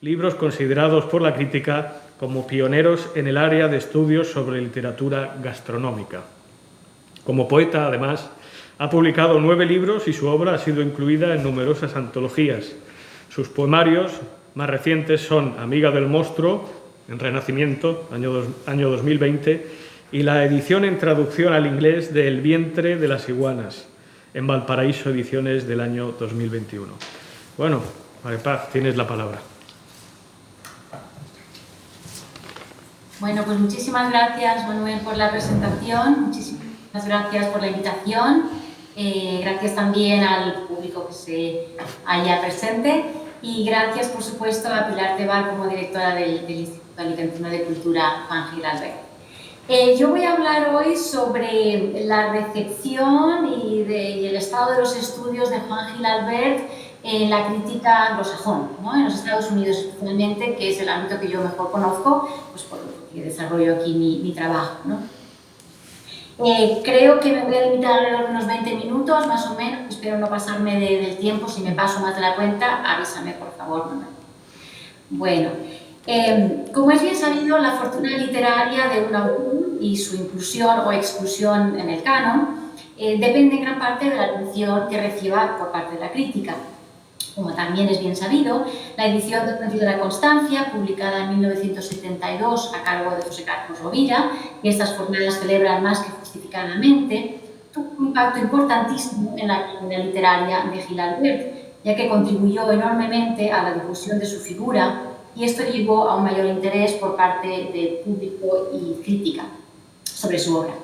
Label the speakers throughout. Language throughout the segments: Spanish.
Speaker 1: libros considerados por la crítica como pioneros en el área de estudios sobre literatura gastronómica. Como poeta, además, ha publicado 9 libros y su obra ha sido incluida en numerosas antologías. Sus poemarios más recientes son Amiga del monstruo, en Renacimiento, año 2020, y la edición en traducción al inglés de El vientre de las iguanas, en Valparaíso Ediciones del año 2021. Bueno, Maripaz, tienes la palabra.
Speaker 2: Bueno, pues muchísimas gracias, Manuel, por la presentación. Muchísimas gracias por la invitación. Gracias también al público que se haya presente. Y gracias, por supuesto, a Pilar Tebar como directora del Instituto Alicantino de Cultura Juan Gil Albert. Yo voy a hablar hoy sobre la recepción y el estado de los estudios de Juan Gil Albert en la crítica anglosajón, ¿no? En los Estados Unidos especialmente, que es el ámbito que yo mejor conozco, pues por lo que desarrollo aquí mi trabajo, ¿no? Creo que me voy a limitar alrededor de unos 20 minutos, más o menos. Espero no pasarme del tiempo. Si me paso más de la cuenta, avísame, por favor. Bueno, como es bien sabido, la fortuna literaria de un autor y su inclusión o exclusión en el canon depende en gran parte de la atención que reciba por parte de la crítica. Como también es bien sabido, la edición del Principio de la Constancia, publicada en 1972 a cargo de José Carlos Rovira, y estas jornadas celebran más que justificadamente, tuvo un impacto importantísimo en la carrera literaria de Gil Albert, ya que contribuyó enormemente a la difusión de su figura, y esto llevó a un mayor interés por parte del público y crítica sobre su obra.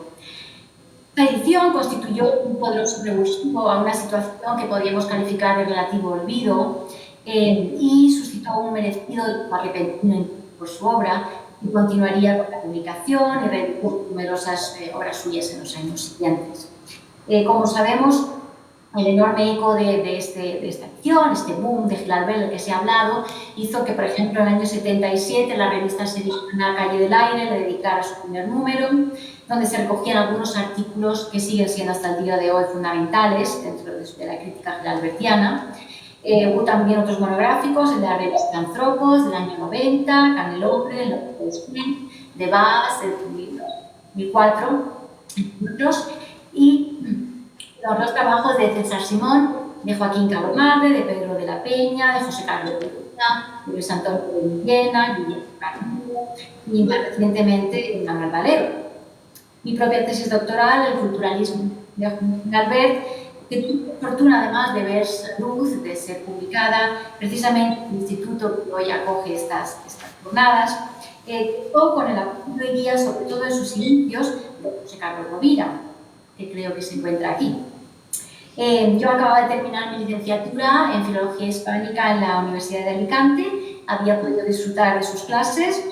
Speaker 2: La edición constituyó un poderoso revulsivo a una situación que podríamos calificar de relativo olvido y suscitó un merecido arrepentimiento por su obra y continuaría con la publicación y reeditó numerosas obras suyas en los años siguientes. Como sabemos, el enorme eco de esta acción, este boom de Gil Albert del que se ha hablado, hizo que, por ejemplo, en el año 77 la revista sevillana Calle del Aire le dedicara su primer número, donde se recogían algunos artículos que siguen siendo hasta el día de hoy fundamentales dentro de la crítica gilalbertiana. Hubo también otros monográficos, el de la revista Anthropos del año 90, Canelopre, el de Bass, del 2004, entre otros, y los dos trabajos de César Simón, de Joaquín Calomarde, de Pedro de la Peña, de José Carlos de Luna, de Luis Antonio de Villena, Guillermo Carmelo y más recientemente Manuel Valero. Mi propia tesis doctoral, el culturalismo de Juan Gil Albert, que tuvo la fortuna además de ver luz, de ser publicada precisamente en el instituto que hoy acoge estas jornadas, con el apoyo y guía, sobre todo en sus inicios, de José Carlos Rovira, que creo que se encuentra aquí. Yo acababa de terminar mi licenciatura en Filología Hispánica en la Universidad de Alicante, había podido disfrutar de sus clases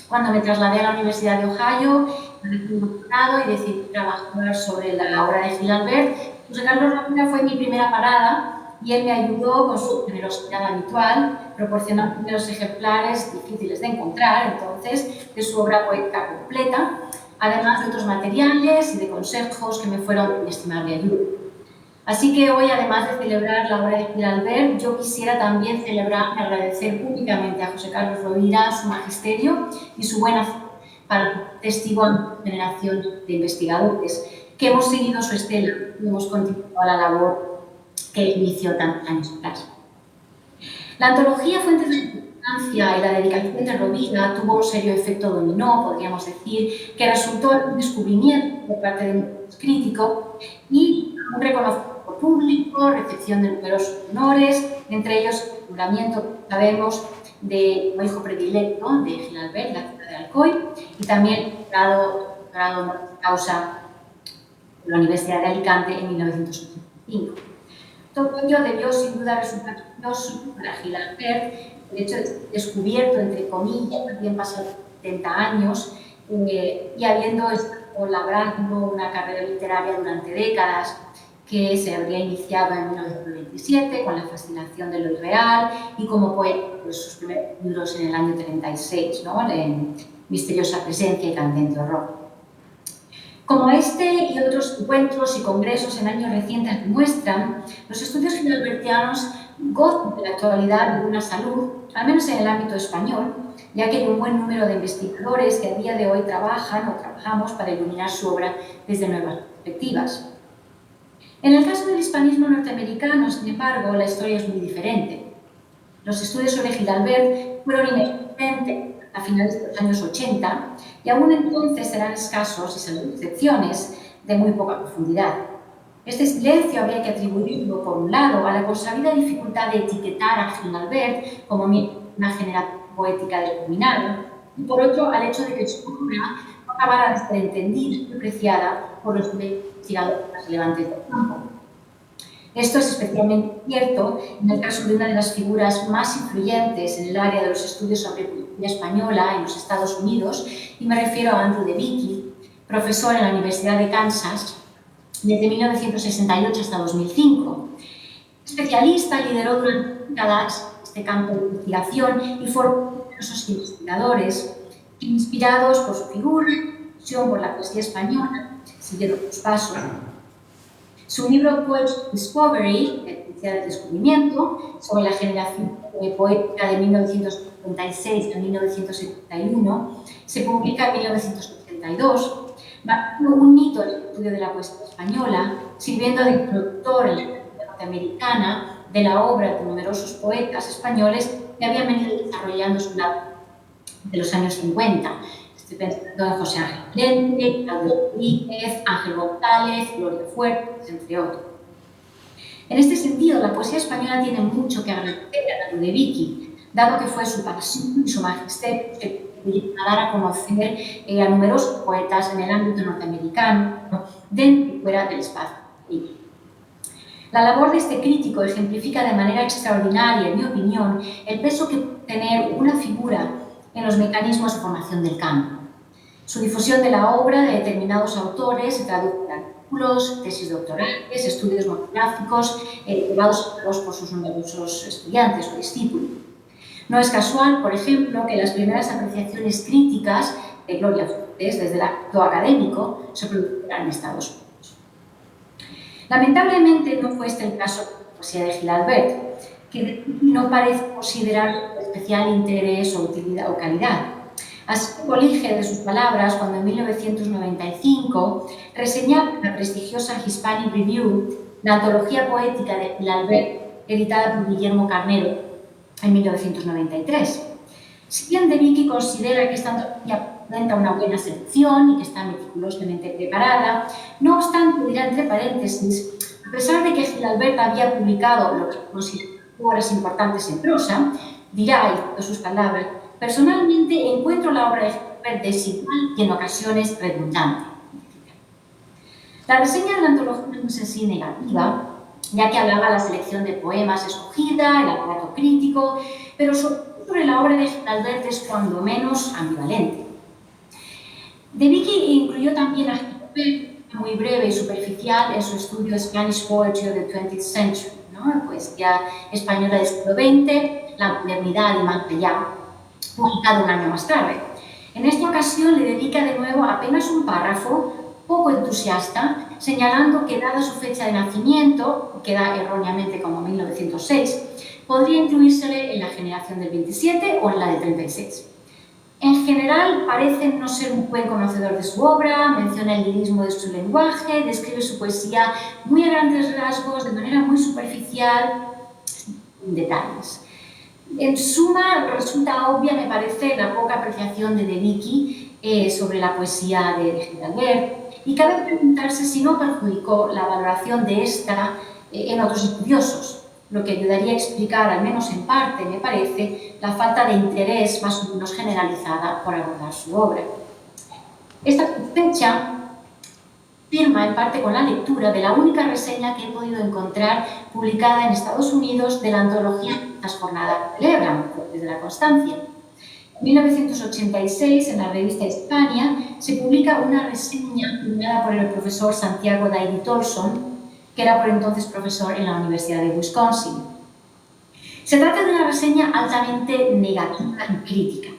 Speaker 2: cuando me trasladé a la Universidad de Ohio, me hice un doctorado y decidí trabajar sobre la obra de Gil Albert. José Carlos Rovira fue mi primera parada y él me ayudó con su generosidad habitual, proporcionando primeros ejemplares difíciles de encontrar, entonces, de su obra poética completa, además de otros materiales y de consejos que me fueron de inestimable ayuda. Así que hoy, además de celebrar la obra de Gil Albert, yo quisiera también celebrar y agradecer públicamente a José Carlos Rovira su magisterio y su buena fe para testigo a una generación de investigadores que hemos seguido su estela y hemos continuado la labor que inició tantos años atrás. La antología Fuentes de Constancia y la dedicación de Rovira tuvo un serio efecto dominó, podríamos decir, que resultó en un descubrimiento por parte de un crítico y un reconocimiento público, recepción de numerosos honores, entre ellos el nombramiento, sabemos, de como hijo predilecto de Gil Albert, la ciudad de Alcoy, y también grado causa de la Universidad de Alicante en 1985. Todo ello debió sin duda resultar curioso para Gil Albert, de hecho descubierto, entre comillas, habían pasado 70 años y habiendo estado labrando una carrera literaria durante décadas, que se habría iniciado en 1927 con La fascinación de lo irreal y como poeta, pues, sus primeros libros en el año 36, ¿no? En Misteriosa presencia y Candente horror. Como este y otros encuentros y congresos en años recientes demuestran, los estudios gilalbertianos goza en la actualidad de una salud, al menos en el ámbito español, ya que hay un buen número de investigadores que a día de hoy trabajan o trabajamos para iluminar su obra desde nuevas perspectivas. En el caso del hispanismo norteamericano, sin embargo, la historia es muy diferente. Los estudios sobre Gilabert fueron inexistentes a finales de los años 80 y aún entonces eran escasos y salvo excepciones de muy poca profundidad. Este silencio habría que atribuirlo, por un lado, a la consabida dificultad de etiquetar a Gilabert como una generación poética determinada, y por otro, al hecho de que su obra no acabara de ser entendida y apreciada por los investigadores más relevantes del campo. Esto es especialmente cierto en el caso de una de las figuras más influyentes en el área de los estudios sobre poesía española en los Estados Unidos, y me refiero a Andrew de Vicky, profesor en la Universidad de Kansas desde 1968 hasta 2005. Especialista, lideró durante décadas este campo de investigación y formó numerosos investigadores que, inspirados por su figura y pasión por la poesía española, siguieron sus pasos. Su libro Poetry Discovery, Poesía del Descubrimiento, sobre la generación poética de 1956 a 1971, se publica en 1982, marcando un hito en el estudio de la poesía española, sirviendo de introductor en la poesía norteamericana de la obra de numerosos poetas españoles que habían venido desarrollando su lado de los años 50. Estoy pensando en José Ángel Lente, Claudio Rodríguez, Ángel González, Gloria Fuertes, entre otros. En este sentido, la poesía española tiene mucho que agradecer a Andrew de Vicky, dado que fue su pasión y su magisterio que a dar a conocer a numerosos poetas en el ámbito norteamericano, dentro y fuera del espacio. La labor de este crítico ejemplifica de manera extraordinaria, en mi opinión, el peso que puede tener una figura en los mecanismos de formación del campo. Su difusión de la obra de determinados autores se traduce en artículos, tesis doctorales, estudios monográficos llevados a cabo por sus numerosos estudiantes o discípulos. No es casual, por ejemplo, que las primeras apreciaciones críticas de Gloria Fuertes desde el ámbito académico se produjeran en Estados Unidos. Lamentablemente no fue este el caso de la poesía de Gilabert, que no parece considerar especial interés o utilidad o calidad. Así colige de sus palabras cuando en 1995 reseñaba la prestigiosa Hispanic Review la antología poética de Gilabert, editada por Guillermo Carnero en 1993. Si bien de Vicky considera que esta antología presenta una buena selección y que está meticulosamente preparada, no obstante, dirá entre paréntesis, a pesar de que Gilabert había publicado lo que considera obras importantes en prosa, dirá, y cito sus palabras, personalmente encuentro la obra de Gilabert desigual y en ocasiones redundante. La reseña de la antología no es en sí negativa, ya que hablaba de la selección de poemas escogida, el aparato crítico, pero sobre la obra de Gilabert es cuando menos ambivalente. De Vicky incluyó también a Gilabert, muy breve y superficial, en su estudio Spanish Poetry of the 20th Century, ¿no? Poesía española del siglo XX, la modernidad y más allá, publicado un año más tarde. En esta ocasión le dedica de nuevo apenas un párrafo poco entusiasta, señalando que dada su fecha de nacimiento, que da erróneamente como 1906, podría incluírsele en la generación del 27 o en la del 36. En general, parece no ser un buen conocedor de su obra, menciona el lirismo de su lenguaje, describe su poesía muy a grandes rasgos, de manera muy superficial, en detalles. En suma, resulta obvia, me parece, la poca apreciación de Vicky sobre la poesía de Gilabert, y cabe preguntarse si no perjudicó la valoración de esta en otros estudiosos, lo que ayudaría a explicar, al menos en parte, me parece, la falta de interés más o menos generalizada por abordar su obra. Esta sospecha firma en parte con la lectura de la única reseña que he podido encontrar publicada en Estados Unidos de la antología Las jornadas celebran, desde la constancia. En 1986, en la revista Hispania, se publica una reseña firmada por el profesor Santiago Dairi Tolson, que era por entonces profesor en la Universidad de Wisconsin. Se trata de una reseña altamente negativa y crítica.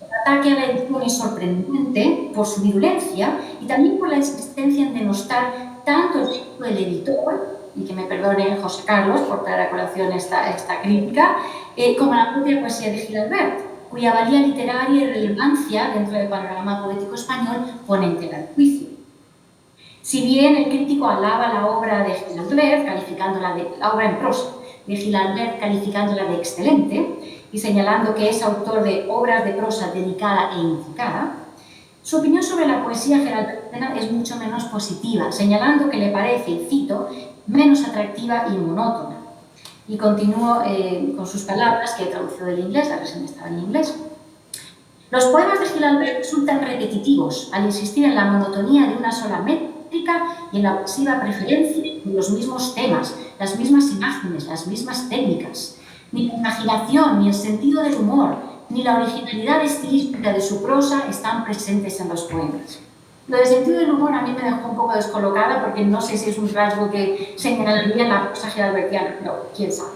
Speaker 2: El ataque a la edición es sorprendente por su virulencia y también por la insistencia en denostar tanto el texto del editor y que me perdone José Carlos por traer a colación esta crítica, como la propia poesía de Gil Albert, cuya valía literaria y relevancia dentro del panorama poético español pone en tela de juicio. Si bien el crítico alaba la obra de Gil Albert, la obra en prosa de Gil Albert, calificándola de excelente y señalando que es autor de obras de prosa dedicada e indicada, su opinión sobre la poesía geralbertiana es mucho menos positiva, señalando que le parece, y cito, menos atractiva y monótona. Y continúo con sus palabras, que he traducido del inglés, la reseña estaba en inglés. Los poemas de Gil Albert resultan repetitivos al insistir en la monotonía de una sola métrica y en la obsesiva preferencia de los mismos temas, las mismas imágenes, las mismas técnicas. Ni la imaginación, ni el sentido del humor, ni la originalidad estilística de su prosa están presentes en los poemas. Lo del sentido del humor a mí me dejó un poco descolocada porque no sé si es un rasgo que señalaría en la prosa gilbertiana, pero quién sabe.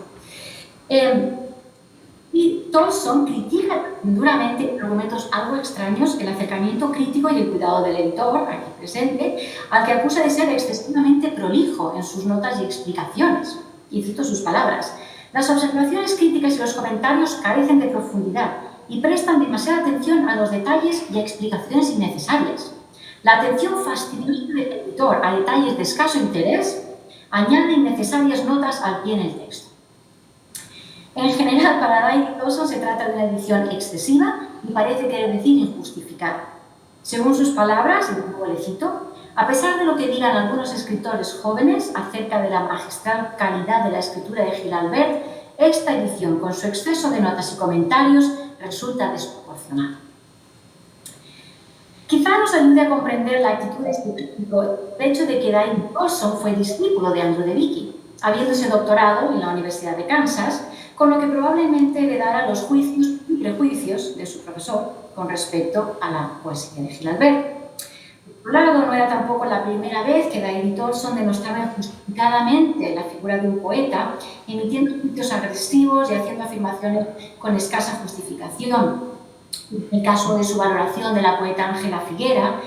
Speaker 2: Y Tolson critica duramente argumentos algo extraños, el acercamiento crítico y el cuidado del editor, aquí presente, al que acusa de ser excesivamente prolijo en sus notas y explicaciones. Y cito sus palabras: las observaciones críticas y los comentarios carecen de profundidad y prestan demasiada atención a los detalles y a explicaciones innecesarias. La atención fastidiosa del editor a detalles de escaso interés añade innecesarias notas al pie en el texto. En general, para David Tolson se trata de una edición excesiva y parece querer decir injustificada. Según sus palabras, y luego le cito, a pesar de lo que digan algunos escritores jóvenes acerca de la magistral calidad de la escritura de Gil Albert, esta edición, con su exceso de notas y comentarios, resulta desproporcionada. Quizá nos ayude a comprender la actitud de este crítico el hecho de que David Tolson fue discípulo de Andrew de Vicki, habiéndose doctorado en la Universidad de Kansas, con lo que probablemente heredara los juicios y prejuicios de su profesor con respecto a la poesía de Gil Albert. Por otro lado, no era tampoco la primera vez que David Tolson denostaba injustificadamente la figura de un poeta, emitiendo juicios agresivos y haciendo afirmaciones con escasa justificación. En el caso de su valoración de la poeta Ángela Figuera,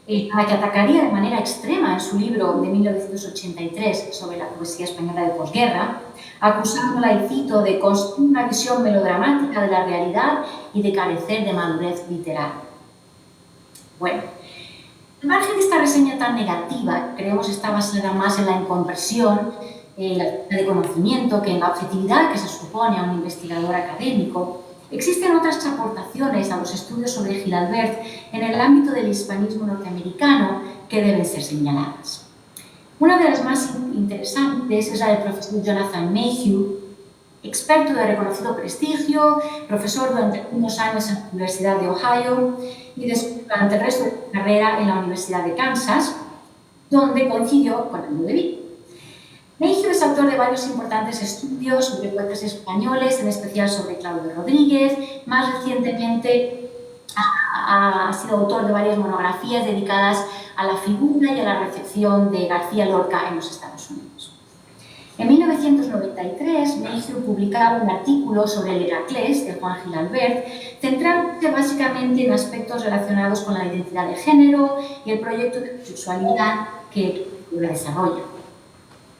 Speaker 2: a la que atacaría de manera extrema en su libro de 1983 sobre la poesía española de posguerra, acusándola, y cito, de construir una visión melodramática de la realidad y de carecer de madurez literaria. Bueno, al margen de esta reseña tan negativa, creemos está basada más en la incomprensión, la falta de conocimiento, que en la objetividad que se supone a un investigador académico. Existen otras aportaciones a los estudios sobre Gil Albert en el ámbito del hispanismo norteamericano que deben ser señaladas. Una de las más interesantes es la del profesor Jonathan Mayhew, experto de reconocido prestigio, profesor durante unos años en la Universidad de Ohio y durante el resto de su carrera en la Universidad de Kansas, donde coincidió con Andrew de Vicki. Mayhew es autor de varios importantes estudios sobre poetas españoles, en especial sobre Claudio Rodríguez. Más recientemente ha sido autor de varias monografías dedicadas a la figura y a la recepción de García Lorca en los Estados Unidos. En 1993, Mayhew publicaba un artículo sobre el Heraclés de Juan Gil Albert, centrándose básicamente en aspectos relacionados con la identidad de género y el proyecto de sexualidad que desarrolla.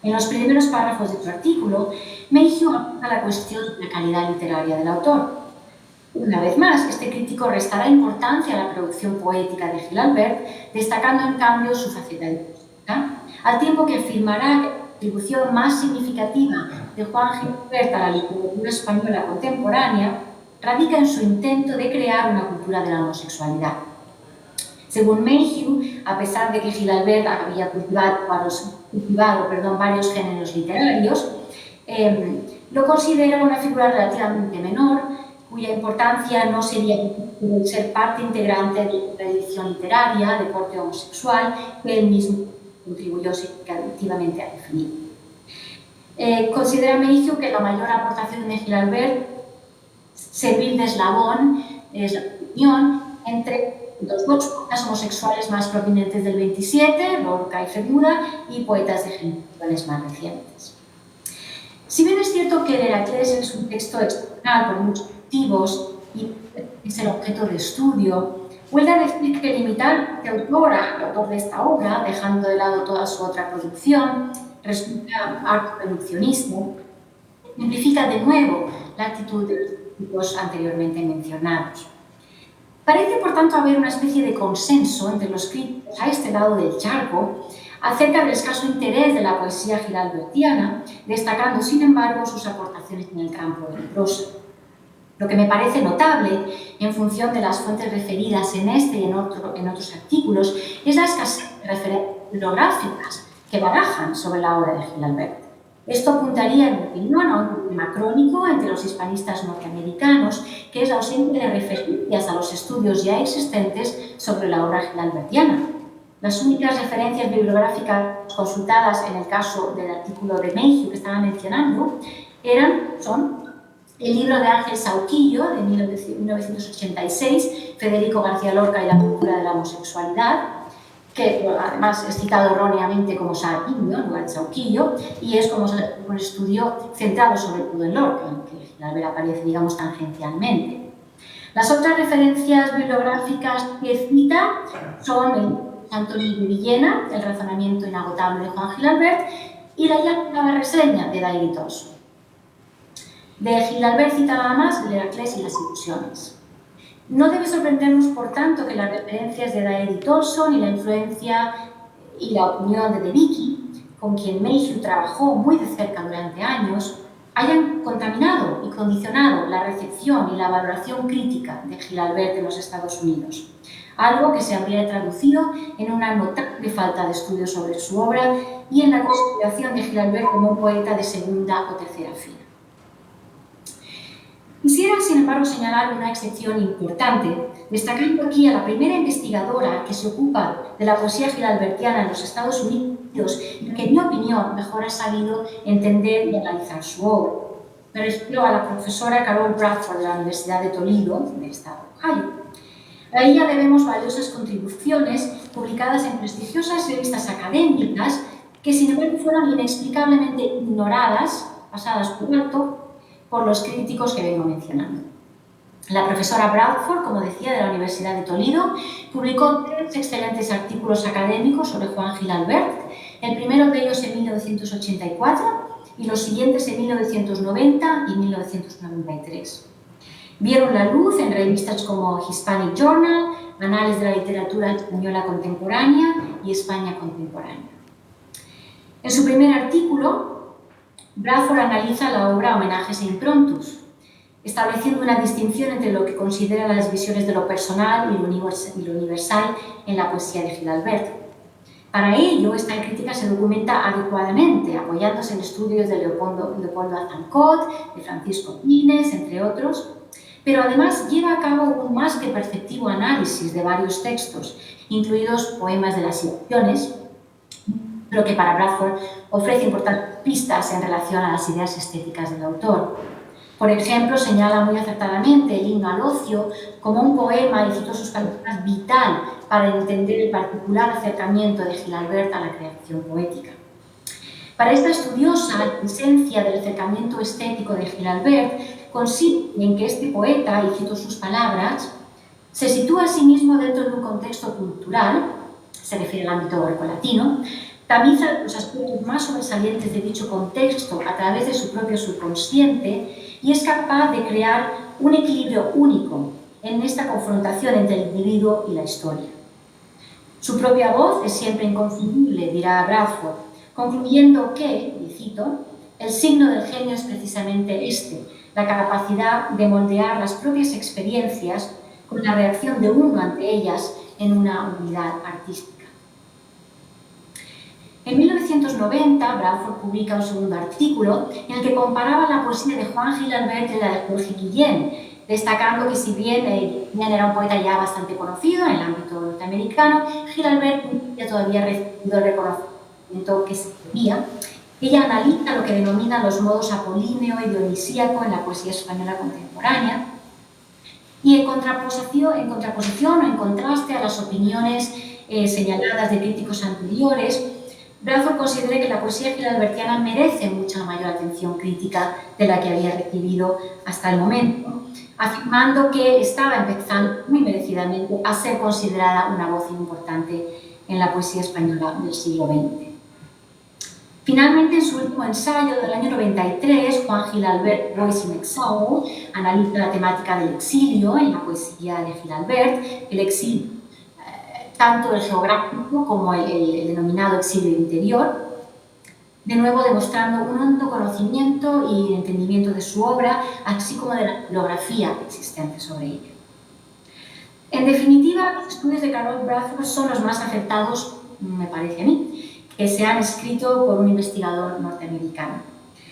Speaker 2: En los primeros párrafos de su artículo, Mayhew apunta la cuestión de la calidad literaria del autor. Una vez más, este crítico restará importancia a la producción poética de Gil Albert, destacando en cambio su faceta poética, al tiempo que afirmará que la contribución más significativa de Juan Gil Albert a la literatura española contemporánea radica en su intento de crear una cultura de la homosexualidad. Según Mayhew, a pesar de que Gil Albert había cultivado varios géneros literarios, lo considera una figura relativamente menor, cuya importancia no sería ser parte integrante de una edición literaria de corte homosexual que él mismo contribuyó significativamente a definir. Considera Mayhew que la mayor aportación de Gil Albert servir de eslabón es la unión entre los dos poetas homosexuales más prominentes del 27, Lorca y Cernuda, y poetas de generaciones más recientes. Si bien es cierto que el Heraclés es un texto excepcional por muchos motivos y es el objeto de estudio, huelga a decir que limitar al autor de esta obra, dejando de lado toda su otra producción, resulta harto reduccionista, simplifica de nuevo la actitud de los críticos anteriormente mencionados. Parece, por tanto, haber una especie de consenso entre los críticos a este lado del charco acerca del escaso interés de la poesía gilalbertiana, destacando, sin embargo, sus aportaciones en el campo de la prosa. Lo que me parece notable, en función de las fuentes referidas en este y en otros artículos, es la escasez de referencias bibliográficas que barajan sobre la obra de Gil-Albert. Esto apuntaría, en mi opinión, a un problema crónico entre los hispanistas norteamericanos, que es la ausencia de referencias a los estudios ya existentes sobre la obra gilalbertiana. Las únicas referencias bibliográficas consultadas en el caso del artículo de Mayhew que estaba mencionando son el libro de Ángel Sauquillo, de 1986, Federico García Lorca y la cultura de la homosexualidad, que además es citado erróneamente como Sauquillo, en lugar de Sauquillo, y es como un estudio centrado sobre todo en Lorca, que Gil-Albert aparece, digamos, tangencialmente. Las otras referencias bibliográficas que cita son el Antolí de Villena, El razonamiento inagotable de Juan Gil-Albert, y la ya citada reseña de David Tolson. De Gil-Albert cita nada más el Heracles y las ilusiones. No debe sorprendernos, por tanto, que las referencias de David Tolson y la influencia y la opinión de Debicki, con quien Mayhew trabajó muy de cerca durante años, hayan contaminado y condicionado la recepción y la valoración crítica de Gil-Albert en los Estados Unidos, algo que se habría traducido en una notable falta de estudio sobre su obra y en la consideración de Gil-Albert como un poeta de segunda o tercera fila. Quisiera, sin embargo, señalar una excepción importante, destacando aquí a la primera investigadora que se ocupa de la poesía gilalbertiana en los Estados Unidos y que, en mi opinión, mejor ha sabido entender y analizar su obra. Me refiero a la profesora Carol Bradford de la Universidad de Toledo, del estado de Ohio. A ella debemos valiosas contribuciones publicadas en prestigiosas revistas académicas que, sin embargo, fueron inexplicablemente ignoradas, pasadas por alto, por los críticos que vengo mencionando. La profesora Bradford, como decía, de la Universidad de Toledo, publicó 3 excelentes artículos académicos sobre Juan Gil-Albert, el primero de ellos en 1984 y los siguientes en 1990 y 1993. Vieron la luz en revistas como Hispanic Journal, Anales de la Literatura Española Contemporánea y España Contemporánea. En su primer artículo, Bradford analiza la obra Homenajes e Improntus, estableciendo una distinción entre lo que considera las visiones de lo personal y lo universal en la poesía de Gil-Albert. Para ello, esta crítica se documenta adecuadamente, apoyándose en estudios de Leopoldo Azancot, de Francisco Pines, entre otros, pero además lleva a cabo un más que perceptivo análisis de varios textos, incluidos poemas de las ilusiones, lo que para Bradford ofrece importantes pistas en relación a las ideas estéticas del autor. Por ejemplo, señala muy acertadamente el himno al ocio como un poema, y citó sus palabras, vital para entender el particular acercamiento de Gil-Albert a la creación poética. Para esta estudiosa, la esencia del acercamiento estético de Gil-Albert consiste en que este poeta, y cito sus palabras, se sitúa a sí mismo dentro de un contexto cultural, se refiere al ámbito grecolatino, tamiza los aspectos más sobresalientes de dicho contexto a través de su propio subconsciente y es capaz de crear un equilibrio único en esta confrontación entre el individuo y la historia. Su propia voz es siempre inconfundible, dirá Bradford, concluyendo que, y cito, el signo del genio es precisamente este, la capacidad de moldear las propias experiencias con la reacción de uno ante ellas en una unidad artística. En 1990, Bradford publica un segundo artículo en el que comparaba la poesía de Juan Gil-Albert y la de Jorge Guillén, destacando que si bien Guillén era un poeta ya bastante conocido en el ámbito norteamericano, Gil-Albert no había todavía recibido el reconocimiento que se debía. Ella analiza lo que denomina los modos apolíneo y dionisíaco en la poesía española contemporánea y en contraposición o en contraste a las opiniones señaladas de críticos anteriores, Bradford considera que la poesía gilalbertiana merece mucha mayor atención crítica de la que había recibido hasta el momento, afirmando que estaba empezando muy merecidamente a ser considerada una voz importante en la poesía española del siglo XX. Finalmente, en su último ensayo del año 93, Juan Gil Albert, Voice in Exile, analiza la temática del exilio en la poesía de Gil Albert, el exilio, tanto el geográfico como el denominado exilio interior, de nuevo demostrando un hondo conocimiento y entendimiento de su obra, así como de la bibliografía existente sobre ella. En definitiva, los estudios de Carol Bradford son los más acertados, me parece a mí, que se han escrito por un investigador norteamericano.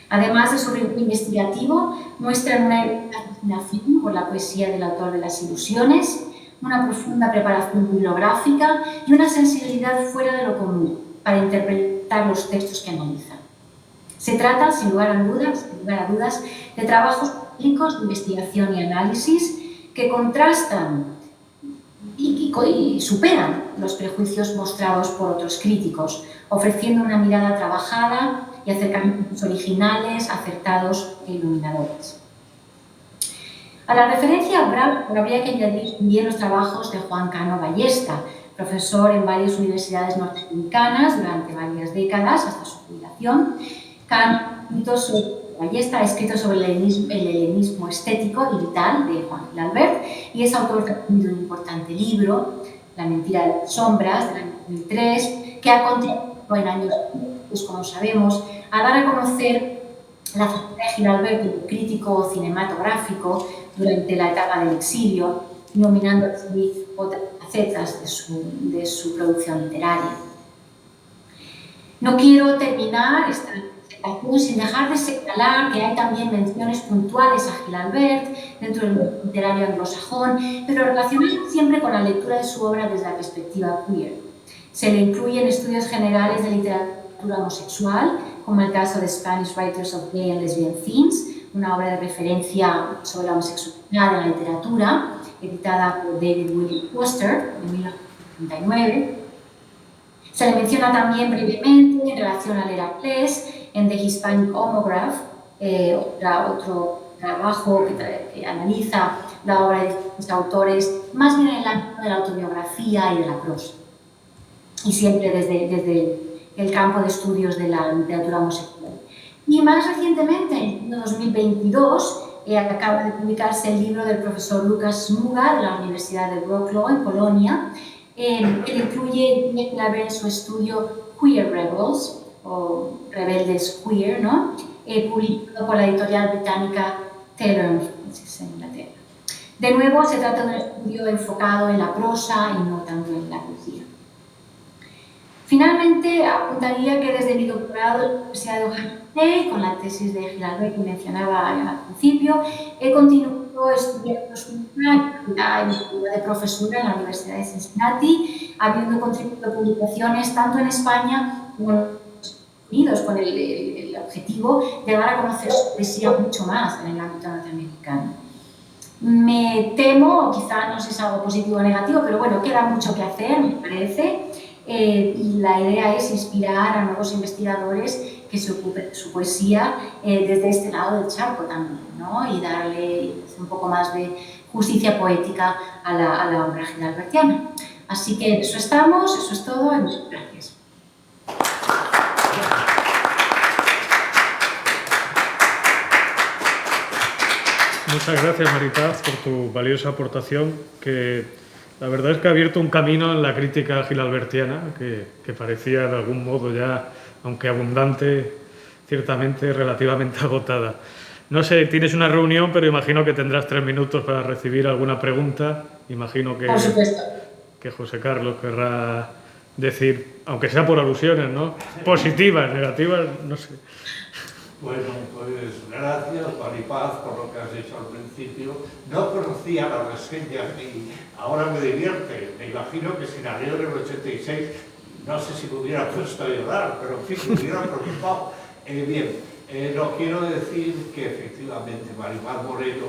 Speaker 2: Además de su rigor investigativo, muestran una fascinación por la poesía del autor de Las Ilusiones, una profunda preparación bibliográfica y una sensibilidad fuera de lo común para interpretar los textos que analizan. Se trata, sin lugar a dudas, de trabajos públicos de investigación y análisis que contrastan y superan los prejuicios mostrados por otros críticos, ofreciendo una mirada trabajada y acercamientos originales, acertados e iluminadores. A la referencia a Bradford habría que añadir también los trabajos de Juan Cano Ballesta, profesor en varias universidades norteamericanas durante varias décadas hasta su jubilación. Ballesta ha escrito sobre el helenismo estético y vital de Juan Gil Albert y es autor de un importante libro, La mentira de las sombras, del año 2003, que ha contribuido en años, pues como sabemos, a dar a conocer la faceta de Gil Albert como crítico cinematográfico durante la etapa del exilio, nominando así otras facetas de su producción literaria. No quiero terminar esta presentación sin dejar de señalar que hay también menciones puntuales a Gil Albert dentro del mundo literario anglosajón, pero relacionadas siempre con la lectura de su obra desde la perspectiva queer. Se le incluyen estudios generales de literatura homosexual, como el caso de Spanish Writers of Gay and Lesbian Themes, una obra de referencia sobre la homosexualidad en la literatura, editada por David William Foster en 1939. Se le menciona también brevemente en relación al Heracles, en The Hispanic Homograph, otro trabajo que analiza la obra de los autores, más bien en el ámbito de la autobiografía y de la prosa, y siempre desde el campo de estudios de la literatura homosexual. Y más recientemente, en 2022, acaba de publicarse el libro del profesor Lukas Smuga de la Universidad de Wrocław en Polonia, que incluye en su estudio Queer Rebels, o Rebeldes Queer, ¿no? Publicado por la editorial británica Taylor & Francis en Inglaterra. De nuevo, se trata de un estudio enfocado en la prosa y no tanto en la poesía. Finalmente, apuntaría que desde mi doctorado en la Universidad de Ohio, con la tesis de Gil Albert que mencionaba al principio, he continuado estudiando su de profesora en la Universidad de Cincinnati, habiendo contribuido a publicaciones tanto en España como en Estados Unidos, con el objetivo de dar a conocer su poesía mucho más en el ámbito norteamericano. Me temo, quizá no sé si es algo positivo o negativo, pero bueno, queda mucho que hacer, me parece. Y la idea es inspirar a nuevos investigadores que se ocupen de su poesía desde este lado del charco también, ¿no? Y darle un poco más de justicia poética a la obra Gil Albertiana. Así que eso estamos, eso es todo, y muchas gracias.
Speaker 1: Muchas gracias, Maripaz, por tu valiosa aportación, que la verdad es que ha abierto un camino en la crítica gilalbertiana que parecía de algún modo ya, aunque abundante, ciertamente relativamente agotada. No sé, tienes una reunión, pero imagino que tendrás 3 minutos para recibir alguna pregunta. Imagino que,
Speaker 2: por supuesto,
Speaker 1: que José Carlos querrá decir, aunque sea por alusiones, ¿no? Positivas, negativas, no sé.
Speaker 3: Bueno, pues gracias, Maripaz, por lo que has dicho al principio. No conocía las reseñas y ahora me divierte. Me imagino que si la leo en el 86, no sé si me hubiera puesto a llorar, pero en fin, me hubiera preocupado. No quiero decir que efectivamente Maripaz Moreno,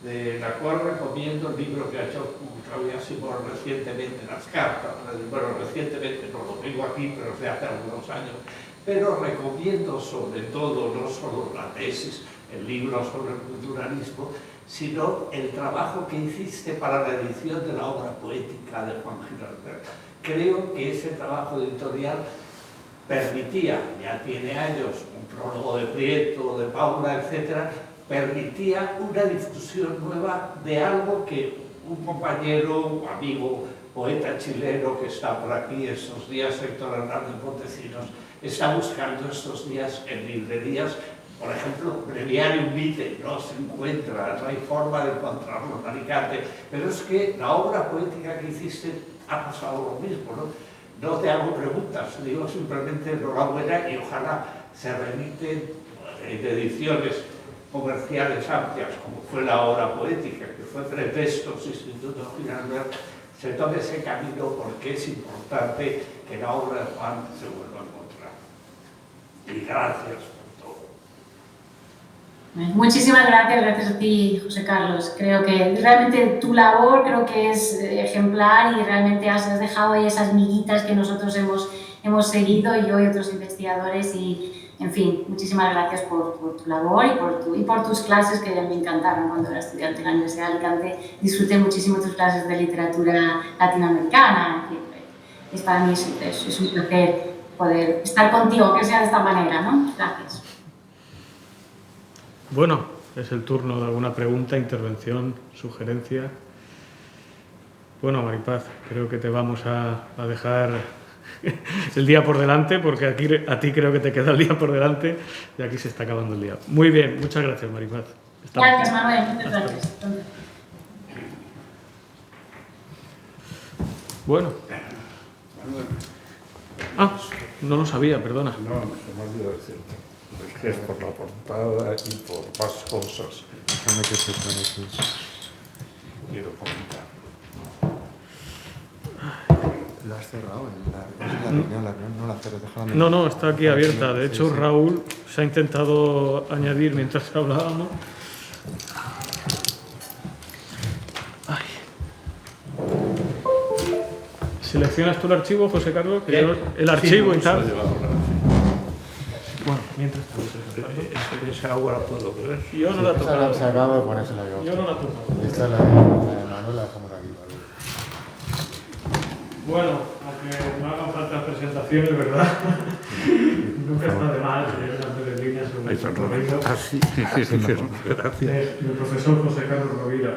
Speaker 3: de la cual recomiendo el libro que ha hecho Claudia Simón recientemente, Las Cartas. Bueno, recientemente no lo tengo aquí, pero de hace algunos años. Pero recomiendo sobre todo, no solo la tesis, el libro sobre el culturalismo, sino el trabajo que hiciste para la edición de la obra poética de Juan Gil Albert. Creo que ese trabajo editorial permitía, ya tiene años, un prólogo de Prieto, de Paula, etcétera, permitía una difusión nueva de algo que un compañero, amigo, poeta chileno que está por aquí estos días, Héctor Hernández Montecinos, está buscando estos días en librerías. Por ejemplo, Breviarium Vitae no se encuentra, no hay forma de encontrarlo en Alicante, pero es que la obra poética que hiciste ha pasado lo mismo, ¿no? No te hago preguntas, digo simplemente enhorabuena y ojalá se remiten en ediciones comerciales amplias, como fue la obra poética, que fue Pretextos, Instituto Giralbert, se tome ese camino porque es importante que la obra de Juan se vuelva a encontrar. Y gracias por todo.
Speaker 2: Muchísimas gracias, gracias a ti, José Carlos. Creo que realmente tu labor creo que es ejemplar y realmente has dejado ahí esas miguitas que nosotros hemos seguido, yo y otros investigadores y, en fin, muchísimas gracias por tu labor y por tus clases que me encantaron cuando era estudiante en la Universidad de Alicante. Disfruté muchísimo tus clases de literatura latinoamericana. Es para mí es un placer poder estar contigo, que sea de esta manera, ¿no? Gracias.
Speaker 1: Bueno, es el turno de alguna pregunta, intervención, sugerencia. Bueno, Maripaz, creo que te vamos a dejar el día por delante, porque aquí, a ti creo que te queda el día por delante y aquí se está acabando el día. Muy bien, muchas gracias, Maripaz.
Speaker 2: Gracias, Manuel, muchas gracias.
Speaker 1: Bueno. Ah, no lo sabía, perdona.
Speaker 3: No, se me olvidó decirte. Es que es por la portada y por más cosas.
Speaker 4: Déjame que te pones.
Speaker 3: Quiero comentar.
Speaker 4: La has cerrado la reunión, no la cerres, déjala.
Speaker 1: No, está aquí abierta. De hecho, sí. Raúl se ha intentado añadir mientras hablábamos. Ay. ¿Seleccionas tú el archivo, José Carlos? El archivo y tal. Bueno, mientras tanto.
Speaker 3: Esa agua la puedo beber.
Speaker 1: Yo no la he tocado.
Speaker 4: Se acaba de ponérsela yo.
Speaker 1: Yo no la he tocado.
Speaker 4: Esta es la de Manuel, la dejamos aquí, ¿vale?
Speaker 1: Bueno, aunque no hagan falta presentaciones, ¿verdad? Nunca está de más unas breves líneas sobre el recorrido.
Speaker 3: Gracias.
Speaker 1: El profesor José Carlos Rovira.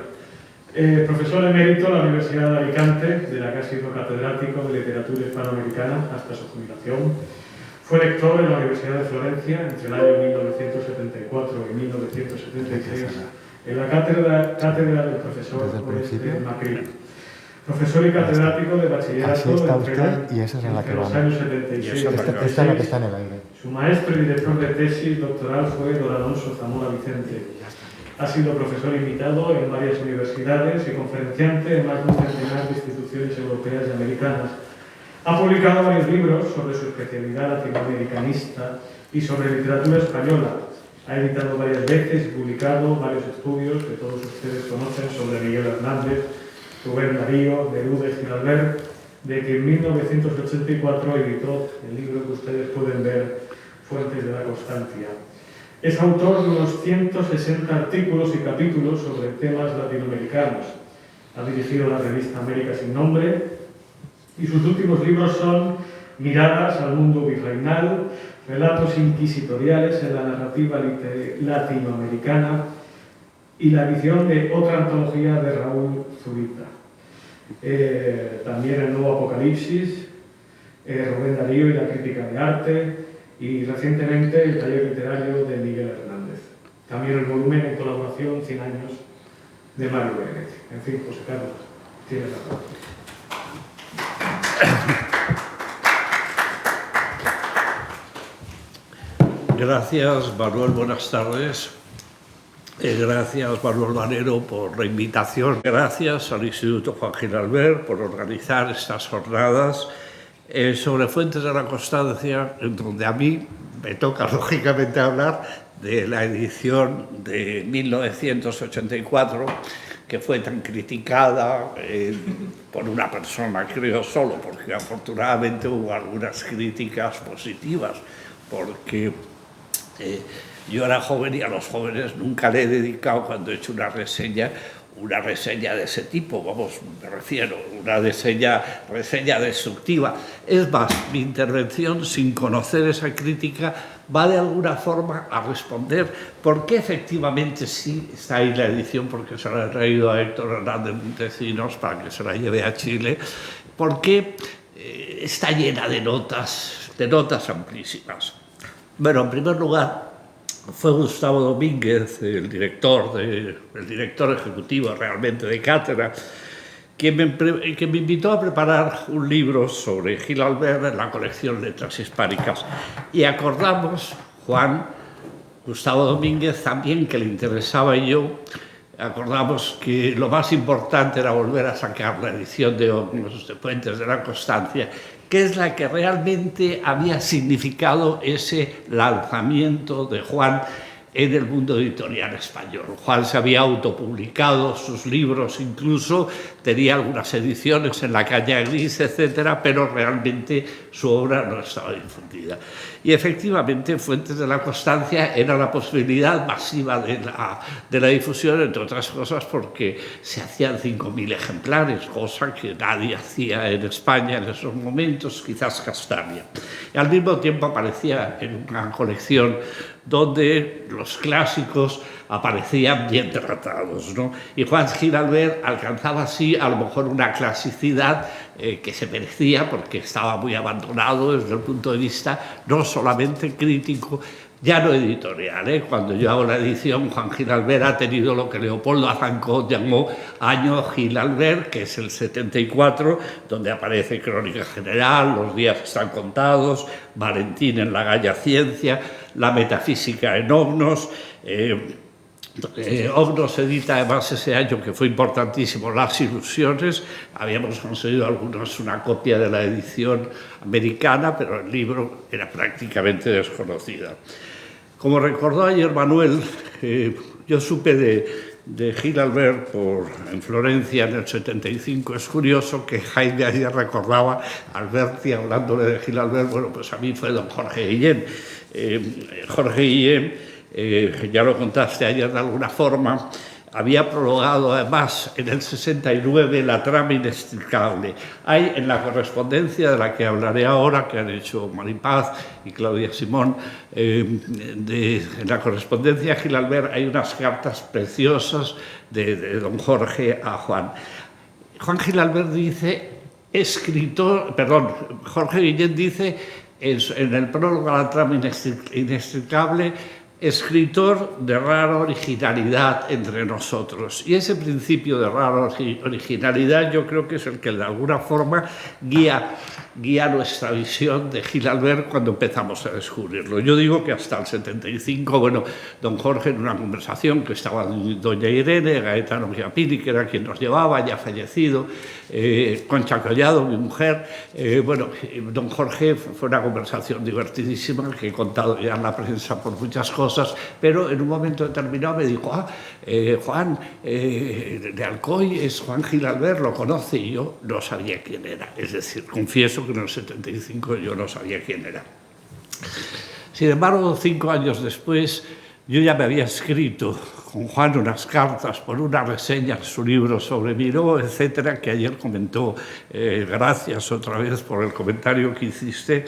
Speaker 1: Profesor emérito de la Universidad de Alicante, de la que ha sido catedrático de literatura hispanoamericana hasta su jubilación. Fue lector en la Universidad de Florencia entre el año 1974 y 1976 en la cátedra del profesor Oreste Macri. Profesor y catedrático de bachillerato.
Speaker 4: Así está usted y esa es en la que
Speaker 1: vamos.
Speaker 4: vamos.
Speaker 1: Los años 76
Speaker 4: esta es la que está en el aire.
Speaker 1: Su maestro y director de tesis doctoral fue don Alonso Zamora Vicente. Ha sido profesor invitado en varias universidades y conferenciante en más de un centenar de instituciones europeas y americanas. Ha publicado varios libros sobre su especialidad latinoamericanista y sobre literatura española. Ha editado varias veces y publicado varios estudios que todos ustedes conocen sobre Miguel Hernández, Rubén Darío, Neruda y Giralbert, de que en 1984 editó el libro que ustedes pueden ver, Fuentes de la Constancia. Es autor de unos 160 artículos y capítulos sobre temas latinoamericanos. Ha dirigido la revista América sin nombre y sus últimos libros son Miradas al mundo virreinal, Relatos inquisitoriales en la narrativa latinoamericana y la edición de otra antología de Raúl Zurita. También el nuevo Apocalipsis, Rubén Darío y la crítica de arte, y recientemente el taller literario de Miguel Hernández. También el volumen en colaboración 100 años de Mario Benedetti. En fin, José Carlos, tienes la palabra.
Speaker 3: Gracias, Manuel, buenas tardes. Gracias, Manuel Manero, por la invitación. Gracias al Instituto Juan Giralbert por organizar estas jornadas sobre Fuentes de la Constancia, en donde a mí me toca, lógicamente, hablar de la edición de 1984, que fue tan criticada por una persona, creo solo, porque afortunadamente hubo algunas críticas positivas, porque yo era joven y a los jóvenes nunca le he dedicado, cuando he hecho una reseña, una reseña de ese tipo, vamos, me refiero, una reseña destructiva. Es más, mi intervención, sin conocer esa crítica, va de alguna forma a responder por qué efectivamente sí está ahí la edición, porque se la he traído a Héctor Hernández Montecinos para que se la lleve a Chile, porque está llena de notas amplísimas. Bueno, en primer lugar, fue Gustavo Domínguez, el director ejecutivo realmente de cátedra, que me invitó a preparar un libro sobre Gil Albert en la colección Letras Hispánicas. Y acordamos, Juan, Gustavo Domínguez también, que le interesaba, y yo, acordamos que lo más importante era volver a sacar la edición de Ognos, de Puentes de la Constancia, que es la que realmente había significado ese lanzamiento de Juan en el mundo editorial español. Juan se había autopublicado sus libros, incluso tenía algunas ediciones en La Caña Gris, etcétera, pero realmente su obra no estaba difundida. Y efectivamente, Fuentes de la Constancia era la posibilidad masiva de la difusión, entre otras cosas porque se hacían 5.000 ejemplares, cosa que nadie hacía en España en esos momentos, quizás Castaña. Y al mismo tiempo aparecía en una colección donde los clásicos aparecían bien tratados, ¿no? Y Juan Gil Albert alcanzaba así a lo mejor una clasicidad que se merecía, porque estaba muy abandonado desde el punto de vista no solamente crítico, ya no editorial. Cuando yo hago la edición, Juan Gil Albert ha tenido lo que Leopoldo Azancot llamó Año Gil Albert, que es el 74, donde aparece Crónica General, Los días están contados, Valentín en la Galla Ciencia, La metafísica en Ognos. Ognos edita además ese año, que fue importantísimo, Las ilusiones. Habíamos conseguido algunos una copia de la edición americana, pero el libro era prácticamente desconocida. Como recordó ayer Manuel, yo supe de Gil Albert en Florencia en el 75. Es curioso que Jaime ayer recordaba a Alberti hablándole de Gil Albert. Bueno, pues a mí fue don Jorge Guillén. Jorge Guillén, ya lo contaste ayer de alguna forma, había prologado además en el 69 La trama inextricable. Hay en la correspondencia de la que hablaré ahora, que han hecho Maripaz y Claudia Simón, en la correspondencia de Gil Albert hay unas cartas preciosas de don Jorge a Juan. Juan Gil Albert dice, Jorge Guillén dice en el prólogo a La trama inextricable, escritor de rara originalidad entre nosotros. Y ese principio de rara originalidad yo creo que es el que de alguna forma guía nuestra visión de Gil Albert cuando empezamos a descubrirlo. Yo digo que hasta el 75, bueno, don Jorge, en una conversación que estaba doña Irene, Gaetano Chiappini, que era quien nos llevaba, ya fallecido, Concha Collado, mi mujer, bueno, don Jorge, fue una conversación divertidísima que he contado ya en la prensa por muchas cosas, pero en un momento determinado me dijo, Juan, de Alcoy es Juan Gil Albert, lo conoce, y yo no sabía quién era. Es decir, confieso que en el 75 yo no sabía quién era. Sin embargo, 5 años después, yo ya me había escrito con Juan unas cartas por una reseña en su libro sobre Miró, etcétera, que ayer comentó. Gracias otra vez por el comentario que hiciste.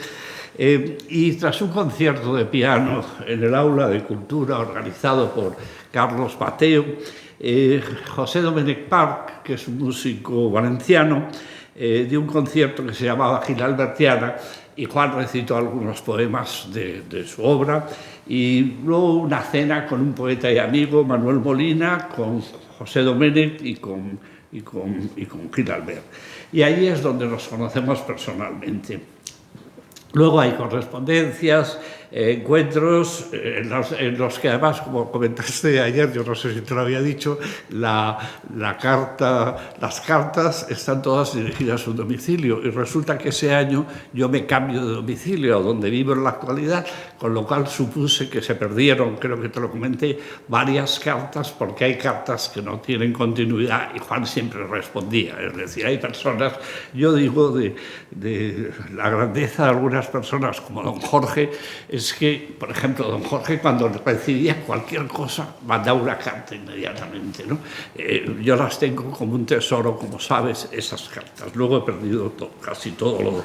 Speaker 3: Y tras un concierto de piano en el Aula de Cultura organizado por Carlos Mateo, José Domènech Parch, que es un músico valenciano, dio un concierto que se llamaba Gil Albertiana, y Juan recitó algunos poemas de su obra, y luego una cena con un poeta y amigo, Manuel Molina, con José Domènech y con Gil Albert. Y ahí es donde nos conocemos personalmente. Luego hay correspondencias, encuentros en los que además, como comentaste ayer, yo no sé si te lo había dicho, las cartas están todas dirigidas a un domicilio, y resulta que ese año yo me cambio de domicilio a donde vivo en la actualidad, con lo cual supuse que se perdieron, creo que te lo comenté, varias cartas, porque hay cartas que no tienen continuidad, y Juan siempre respondía. Es decir, hay personas, yo digo, de la grandeza de algunas primeras personas como don Jorge es que, por ejemplo, don Jorge cuando recibía cualquier cosa mandaba una carta inmediatamente, ¿no? Yo las tengo como un tesoro, como sabes, esas cartas. Luego he perdido casi todo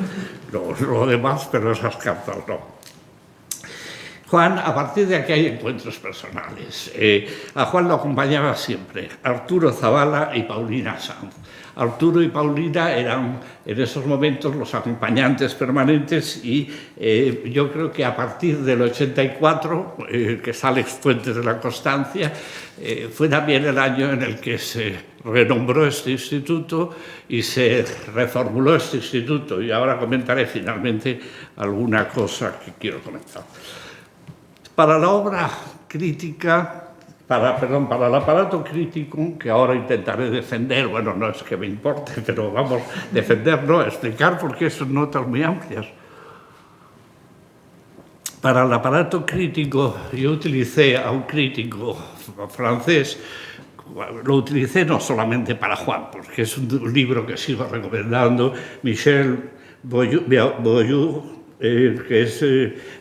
Speaker 3: lo demás, pero esas cartas no. Juan, a partir de aquí hay encuentros personales. A Juan lo acompañaba siempre Arturo Zavala y Paulina Sanz. Arturo y Paulina eran en esos momentos los acompañantes permanentes y yo creo que a partir del 84, que sale Fuentes de la Constancia, fue también el año en el que se renombró este instituto y se reformuló este instituto. Y ahora comentaré finalmente alguna cosa que quiero comentar. Para la obra crítica, para el aparato crítico, que ahora intentaré defender, bueno, no es que me importe, pero vamos, defender, no, explicar porque son notas muy amplias. Para el aparato crítico, yo utilicé a un crítico francés, lo utilicé no solamente para Juan, porque es un libro que sigo recomendando, Michel Boyou, que es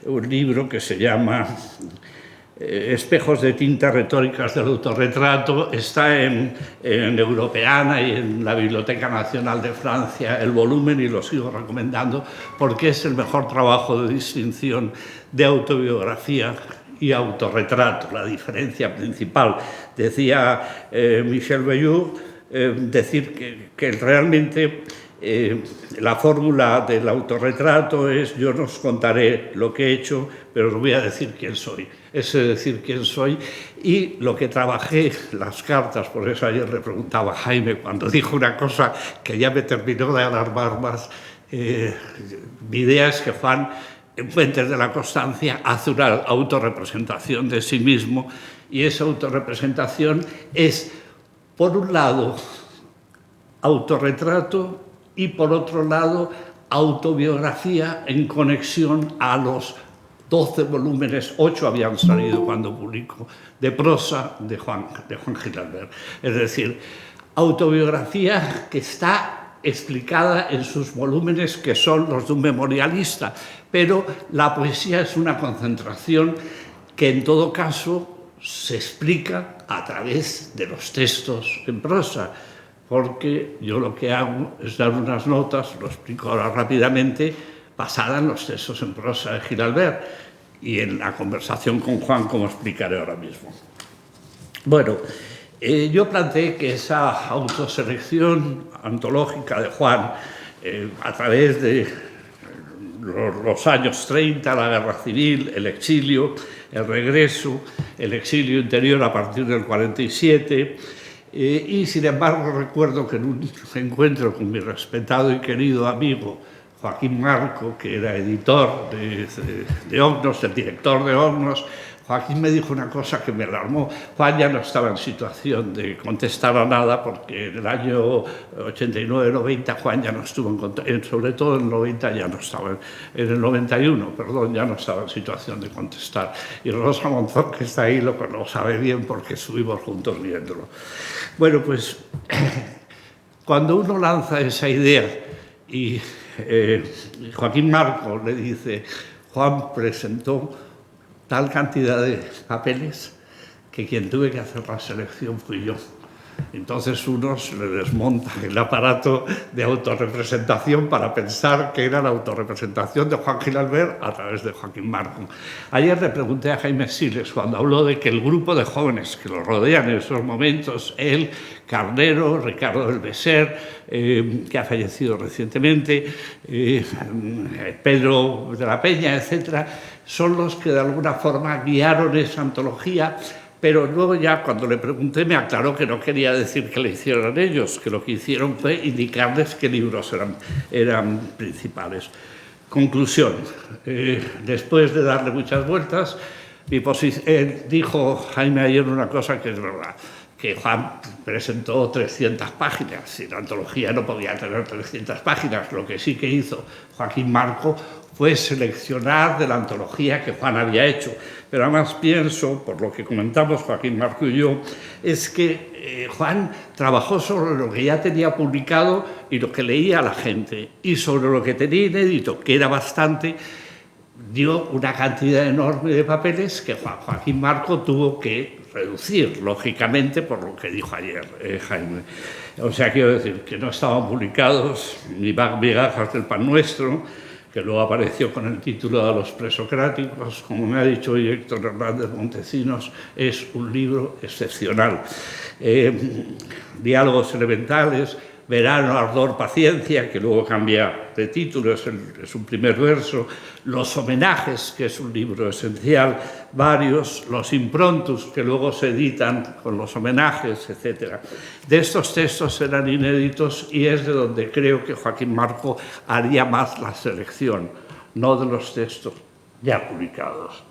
Speaker 3: un libro que se llama Espejos de tinta retóricas del autorretrato. Está en Europeana y en la Biblioteca Nacional de Francia el volumen, y lo sigo recomendando porque es el mejor trabajo de distinción de autobiografía y autorretrato, la diferencia principal. Decía Michel Boyou, decir que realmente la fórmula del autorretrato es: yo no os contaré lo que he hecho, pero os voy a decir quién soy. Ese decir quién soy y lo que trabajé, las cartas. Por eso ayer le preguntaba a Jaime cuando dijo una cosa que ya me terminó de alarmar más. Mi idea es que Juan, en Fuentes de la Constancia, hace una autorrepresentación de sí mismo, y esa autorrepresentación es, por un lado, autorretrato y, por otro lado, autobiografía en conexión a los 12 volúmenes, 8 habían salido cuando publicó, de prosa de Juan Gil Albert. Es decir, autobiografía que está explicada en sus volúmenes, que son los de un memorialista, pero la poesía es una concentración que en todo caso se explica a través de los textos en prosa, porque yo lo que hago es dar unas notas, lo explico ahora rápidamente, basada en los textos en prosa de Gil Albert y en la conversación con Juan, como explicaré ahora mismo. Bueno, yo planteé que esa autoselección antológica de Juan, a través de los años 30, la guerra civil, el exilio, el regreso, el exilio interior a partir del 47, y sin embargo recuerdo que en un encuentro con mi respetado y querido amigo Joaquín Marco, que era editor de Ognos, el director de Ognos, Joaquín me dijo una cosa que me alarmó. Juan ya no estaba en situación de contestar a nada, porque en el año 89-90 Juan ya no estuvo en contacto, sobre todo en el 90 ya no estaba, en el 91, perdón, ya no estaba en situación de contestar. Y Rosa Monzón, que está ahí, lo sabe bien porque estuvimos juntos viéndolo. Bueno, pues cuando uno lanza esa idea y Joaquín Marco le dice: Juan presentó tal cantidad de papeles que quien tuve que hacer la selección fui yo. Entonces uno se le desmonta el aparato de autorrepresentación para pensar que era la autorrepresentación de Juan Gil Albert a través de Joaquín Marco. Ayer le pregunté a Jaime Siles, cuando habló de que el grupo de jóvenes que lo rodean en esos momentos, él, Carnero, Ricardo del Beser, que ha fallecido recientemente, Pedro de la Peña, etc., son los que de alguna forma guiaron esa antología. Pero luego ya cuando le pregunté me aclaró que no quería decir que le hicieran ellos, que lo que hicieron fue indicarles qué libros eran principales. Conclusión, después de darle muchas vueltas, dijo Jaime ayer una cosa que es verdad, que Juan presentó 300 páginas y la antología no podía tener 300 páginas. Lo que sí que hizo Joaquín Marco fue seleccionar de la antología que Juan había hecho. Pero además pienso, por lo que comentamos Joaquín Marco y yo, es que Juan trabajó sobre lo que ya tenía publicado y lo que leía la gente, y sobre lo que tenía inédito, que era bastante, dio una cantidad enorme de papeles que Joaquín Marco tuvo que reducir, lógicamente, por lo que dijo ayer Jaime. O sea, quiero decir que no estaban publicados ni migajas del pan nuestro, que luego apareció con el título de Los presocráticos. Como me ha dicho hoy Héctor Hernández Montesinos, es un libro excepcional. Diálogos elementales, Verano, ardor, paciencia, que luego cambia de título, es un primer verso, Los homenajes, que es un libro esencial, varios, los improntus, que luego se editan con los homenajes, etc. De estos textos eran inéditos y es de donde creo que Joaquín Marco haría más la selección, no de los textos ya publicados.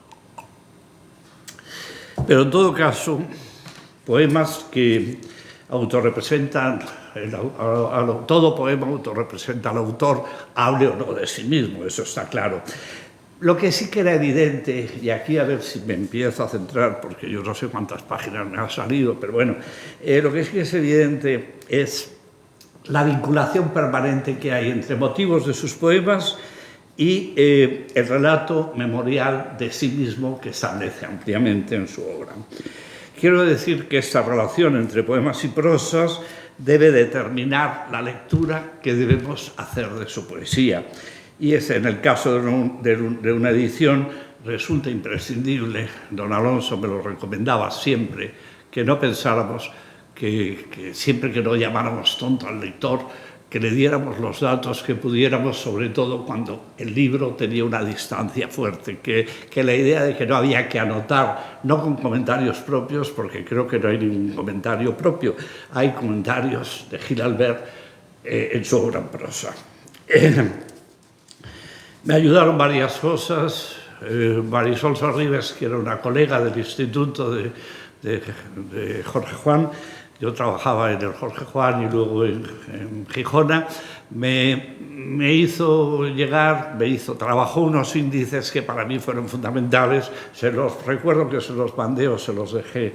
Speaker 3: Pero en todo caso, poemas que autorrepresentan, todo poema autorrepresenta al autor, hable o no de sí mismo, eso está claro. Lo que sí que era evidente, y aquí a ver si me empiezo a centrar, porque yo no sé cuántas páginas me han salido, pero bueno, lo que sí que es evidente es la vinculación permanente que hay entre motivos de sus poemas y el relato memorial de sí mismo que establece ampliamente en su obra. Quiero decir que esta relación entre poemas y prosas debe determinar la lectura que debemos hacer de su poesía. Y en el caso de una edición resulta imprescindible, don Alonso me lo recomendaba siempre, que no pensáramos que siempre que no llamáramos tonto al lector, que le diéramos los datos que pudiéramos, sobre todo cuando el libro tenía una distancia fuerte, que la idea de que no había que anotar, no con comentarios propios, porque creo que no hay ningún comentario propio, hay comentarios de Gil Albert en su obra en prosa. Me ayudaron varias cosas. Marisol Sorribes, que era una colega del instituto de Jorge Juan, yo trabajaba en el Jorge Juan y luego en Gijona, me hizo trabajó unos índices que para mí fueron fundamentales. Recuerdo que se los mandé o se los dejé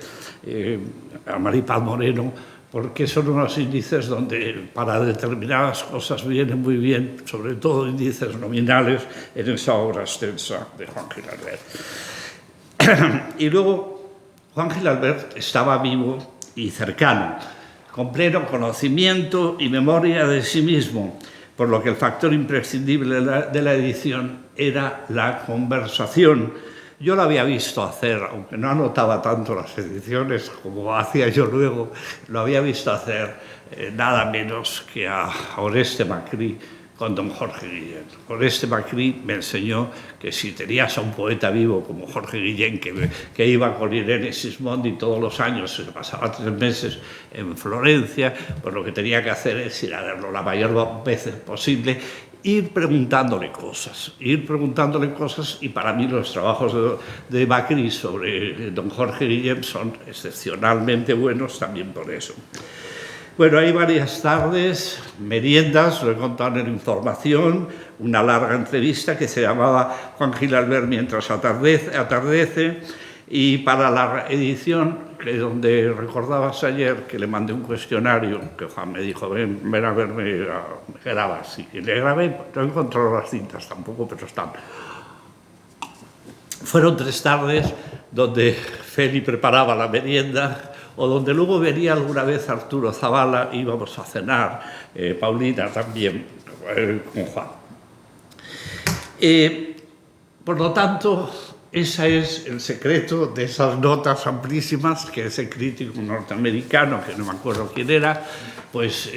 Speaker 3: a Maripaz Moreno, porque son unos índices donde para determinadas cosas vienen muy bien, sobre todo índices nominales, en esa obra extensa de Juan Gil Albert. Y luego Juan Gil Albert estaba vivo y cercano, con pleno conocimiento y memoria de sí mismo, por lo que el factor imprescindible de la edición era la conversación. Yo lo había visto hacer, aunque no anotaba tanto las ediciones como hacía yo luego, lo había visto hacer nada menos que a Oreste Macri con don Jorge Guillén. Oreste Macri me enseñó que si tenías a un poeta vivo como Jorge Guillén, que iba con Irene Sismondi todos los años, se pasaba 3 meses en Florencia, pues lo que tenía que hacer es ir a verlo la mayor veces posible, ir preguntándole cosas, y para mí los trabajos de Macri sobre don Jorge Guillén son excepcionalmente buenos también por eso. Bueno, hay varias tardes, meriendas, lo he contado en Información, una larga entrevista que se llamaba Juan Gil Albert mientras atardece, y para la edición, donde recordabas ayer que le mandé un cuestionario, que Juan me dijo, ven a verme, grabas, y le grabé, no encontré las cintas tampoco, pero están. Fueron 3 tardes donde Feli preparaba la merienda, o donde luego venía alguna vez Arturo Zavala, íbamos a cenar, Paulina también, con Juan. Por lo tanto, ese es el secreto de esas notas amplísimas que ese crítico norteamericano, que no me acuerdo quién era, pues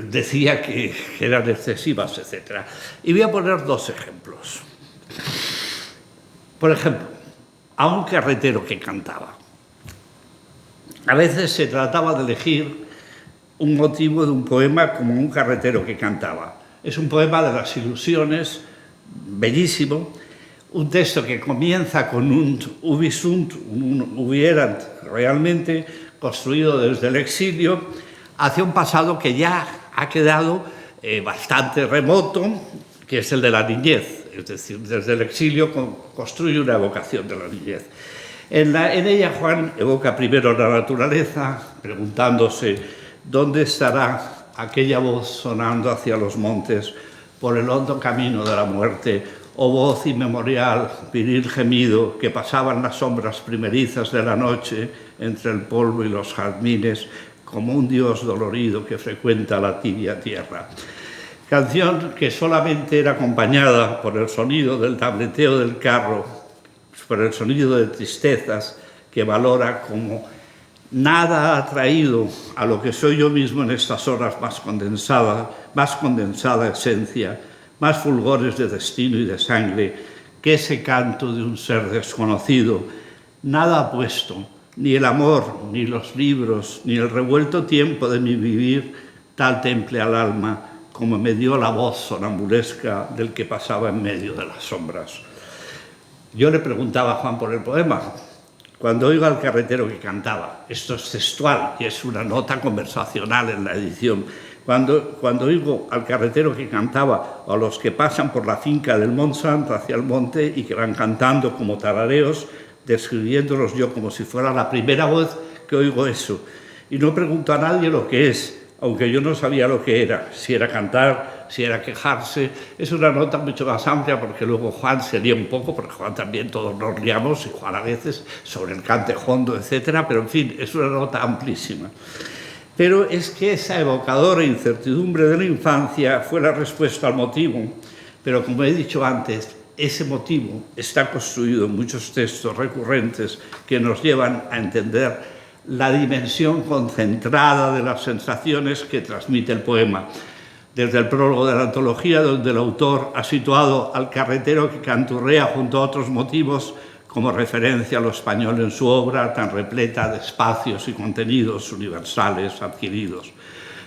Speaker 3: decía que eran excesivas, etc. Y voy a poner 2 ejemplos. Por ejemplo, a un carretero que cantaba. A veces se trataba de elegir un motivo de un poema como un carretero que cantaba. Es un poema de las ilusiones, bellísimo, un texto que comienza con un ubi sunt, un hubierant realmente, construido desde el exilio hacia un pasado que ya ha quedado bastante remoto, que es el de la niñez. Es decir, desde el exilio construye una evocación de la niñez. En ella Juan evoca primero la naturaleza, preguntándose dónde estará aquella voz sonando hacia los montes por el hondo camino de la muerte, o voz inmemorial, viril gemido, que pasaban las sombras primerizas de la noche entre el polvo y los jazmines, como un dios dolorido que frecuenta la tibia tierra. Canción que solamente era acompañada por el sonido del tableteo del carro, por el sonido de tristezas que valora como nada ha traído a lo que soy yo mismo en estas horas más condensada esencia, más fulgores de destino y de sangre, que ese canto de un ser desconocido. Nada ha puesto, ni el amor, ni los libros, ni el revuelto tiempo de mi vivir, tal temple al alma, como me dio la voz sonambulesca del que pasaba en medio de las sombras. Yo le preguntaba a Juan por el poema. Cuando oigo al carretero que cantaba, esto es textual y es una nota conversacional en la edición, cuando oigo al carretero que cantaba o a los que pasan por la finca del Montsant hacia el monte y que van cantando como tarareos, describiéndolos yo como si fuera la primera vez que oigo eso. Y no pregunto a nadie lo que es, aunque yo no sabía lo que era, si era cantar, si era quejarse. Es una nota mucho más amplia porque luego Juan se lía un poco, porque Juan también todos nos liamos, y Juan a veces sobre el cante hondo, etc. Pero en fin, es una nota amplísima. Pero es que esa evocadora incertidumbre de la infancia fue la respuesta al motivo. Pero como he dicho antes, ese motivo está construido en muchos textos recurrentes que nos llevan a entender la dimensión concentrada de las sensaciones que transmite el poema. Desde el prólogo de la antología, donde el autor ha situado al carretero que canturrea junto a otros motivos como referencia a lo español en su obra, tan repleta de espacios y contenidos universales adquiridos.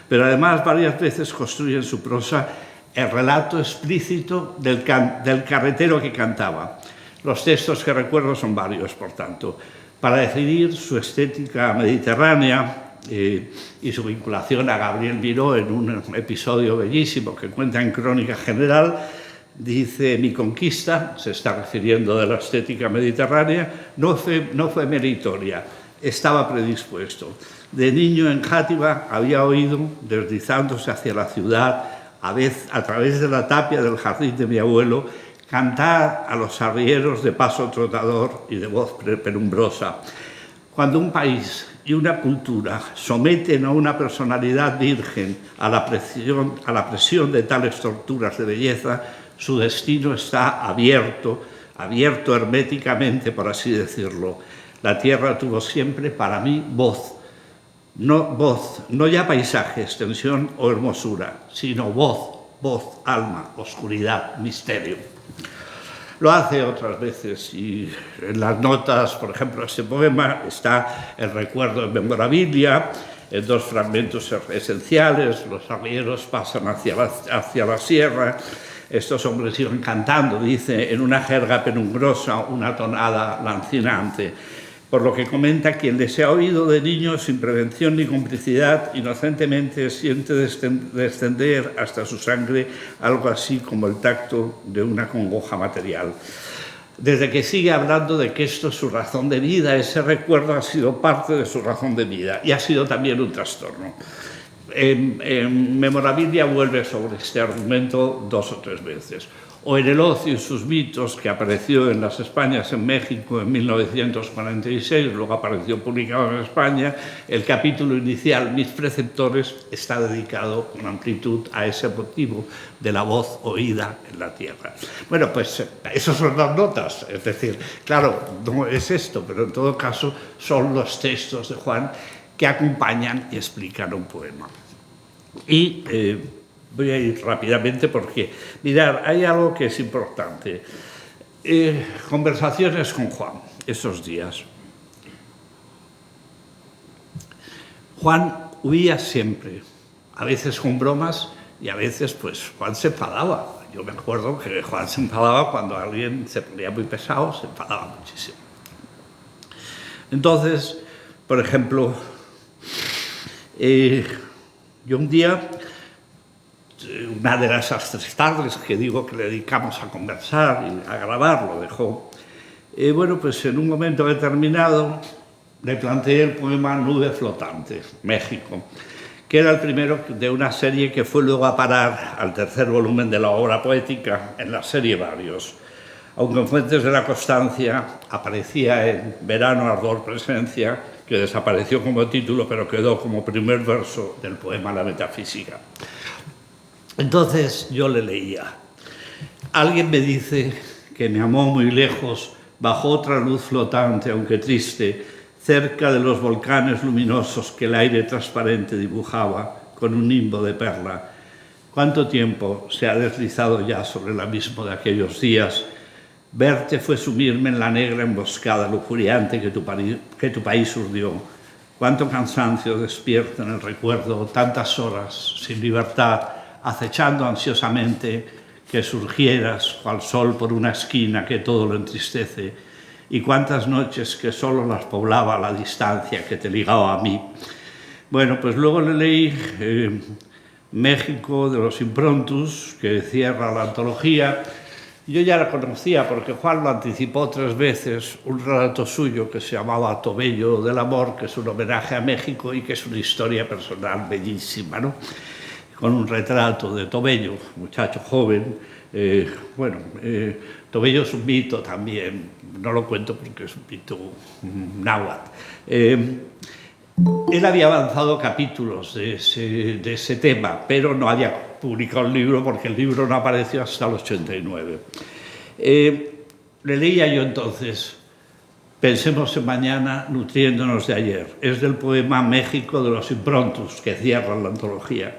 Speaker 3: Pero además varias veces construye en su prosa el relato explícito del carretero que cantaba. Los textos que recuerdo son varios, por tanto. Para definir su estética mediterránea y su vinculación a Gabriel Miró en un episodio bellísimo que cuenta en Crónica General, dice: mi conquista, se está refiriendo de la estética mediterránea, no fue meritoria, estaba predispuesto. De niño en Játiva había oído, deslizándose hacia la ciudad, a través de la tapia del jardín de mi abuelo, cantar a los arrieros de paso trotador y de voz penumbrosa. Cuando un país y una cultura someten a una personalidad virgen a la presión de tales torturas de belleza, su destino está abierto herméticamente, por así decirlo. La tierra tuvo siempre para mí voz, no ya paisaje, extensión o hermosura, sino voz, alma, oscuridad, misterio. Lo hace otras veces y en las notas, por ejemplo, de este poema está el recuerdo en memorabilia, en dos fragmentos esenciales: los arrieros pasan hacia la sierra, estos hombres iban cantando, dice, en una jerga penumbrosa, una tonada lancinante. Por lo que comenta: quien les ha oído de niño sin prevención ni complicidad, inocentemente siente descender hasta su sangre algo así como el tacto de una congoja material. Desde que sigue hablando de que esto es su razón de vida, ese recuerdo ha sido parte de su razón de vida y ha sido también un trastorno. En Memorabilia vuelve sobre este argumento 2 o 3 veces. O en El ocio y sus mitos, que apareció en las Españas en México en 1946, luego apareció publicado en España, el capítulo inicial, Mis preceptores, está dedicado con amplitud a ese motivo de la voz oída en la tierra. Bueno, pues esas son las notas, es decir, claro, no es esto, pero en todo caso son los textos de Juan que acompañan y explican un poema. Y voy a ir rápidamente porque, mirad, hay algo que es importante. Conversaciones con Juan, esos días. Juan huía siempre, a veces con bromas y a veces pues Juan se enfadaba. Yo me acuerdo que Juan se enfadaba cuando alguien se ponía muy pesado, se enfadaba muchísimo. Entonces, por ejemplo,
Speaker 5: Yo un día, una de esas 3 tardes que digo que le dedicamos a conversar y a grabar, lo dejó. Bueno, pues en un momento determinado le planteé el poema Nube flotante, México, que era el primero de una serie que fue luego a parar al 3er volumen de la obra poética en la serie Varios. Aunque en Fuentes de la Constancia aparecía en Verano, Ardor, Presencia, que desapareció como título, pero quedó como primer verso del poema La Metafísica. Entonces yo le leía. Alguien me dice que me amó muy lejos, bajo otra luz flotante, aunque triste, cerca de los volcanes luminosos que el aire transparente dibujaba con un nimbo de perla. ¿Cuánto tiempo se ha deslizado ya sobre el abismo de aquellos días? Verte fue sumirme en la negra emboscada lujuriante que tu país urdió. Cuánto cansancio despierta en el recuerdo, tantas horas sin libertad, acechando ansiosamente que surgieras cual sol por una esquina que todo lo entristece, y cuántas noches que solo las poblaba la distancia que te ligaba a mí. Bueno, pues luego le leí México de los Improntus, que cierra la antología. Yo ya la conocía porque Juan lo anticipó 3 veces, un relato suyo que se llamaba Tobello del Amor, que es un homenaje a México y que es una historia personal bellísima, ¿no? Con un retrato de Tobello, muchacho joven. Tobello es un mito también, no lo cuento porque es un mito náhuatl. Él había avanzado capítulos de ese tema, pero no había publicado el libro porque el libro no apareció hasta el 89. Le leía yo entonces, pensemos en mañana nutriéndonos de ayer. Es del poema México de los Improntus, que cierra la antología.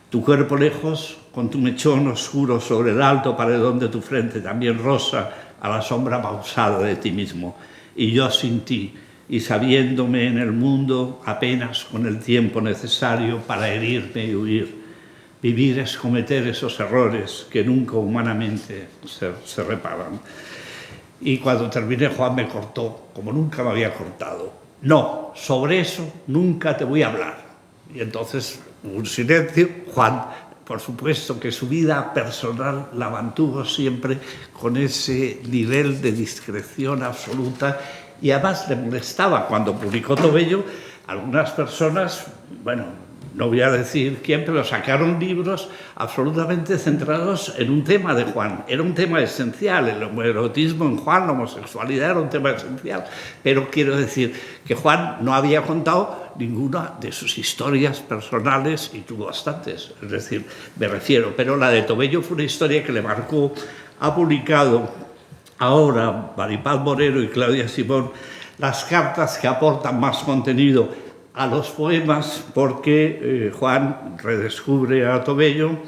Speaker 5: Tu cuerpo lejos, con tu mechón oscuro sobre el alto paredón de tu frente, también rosa, a la sombra pausada de ti mismo. Y yo sin ti, y sabiéndome en el mundo apenas con el tiempo necesario para herirme y huir. Vivir es cometer esos errores que nunca humanamente se reparan. Y cuando terminé, Juan me cortó, como nunca me había cortado. No, sobre eso nunca te voy a hablar. Y entonces, un silencio. Juan, por supuesto que su vida personal la mantuvo siempre con ese nivel de discreción absoluta. Y además le molestaba cuando publicó Tobello. Algunas personas, bueno, no voy a decir quién, pero sacaron libros absolutamente centrados en un tema de Juan. Era un tema esencial, el homoerotismo en Juan, la homosexualidad era un tema esencial. Pero quiero decir que Juan no había contado ninguna de sus historias personales y tuvo bastantes. Es decir, me refiero, pero la de Tobello fue una historia que le marcó. Ha publicado ahora Maripaz Moreno y Claudia Simón las cartas que aportan más contenido a los poemas, porque Juan redescubre a Tobello,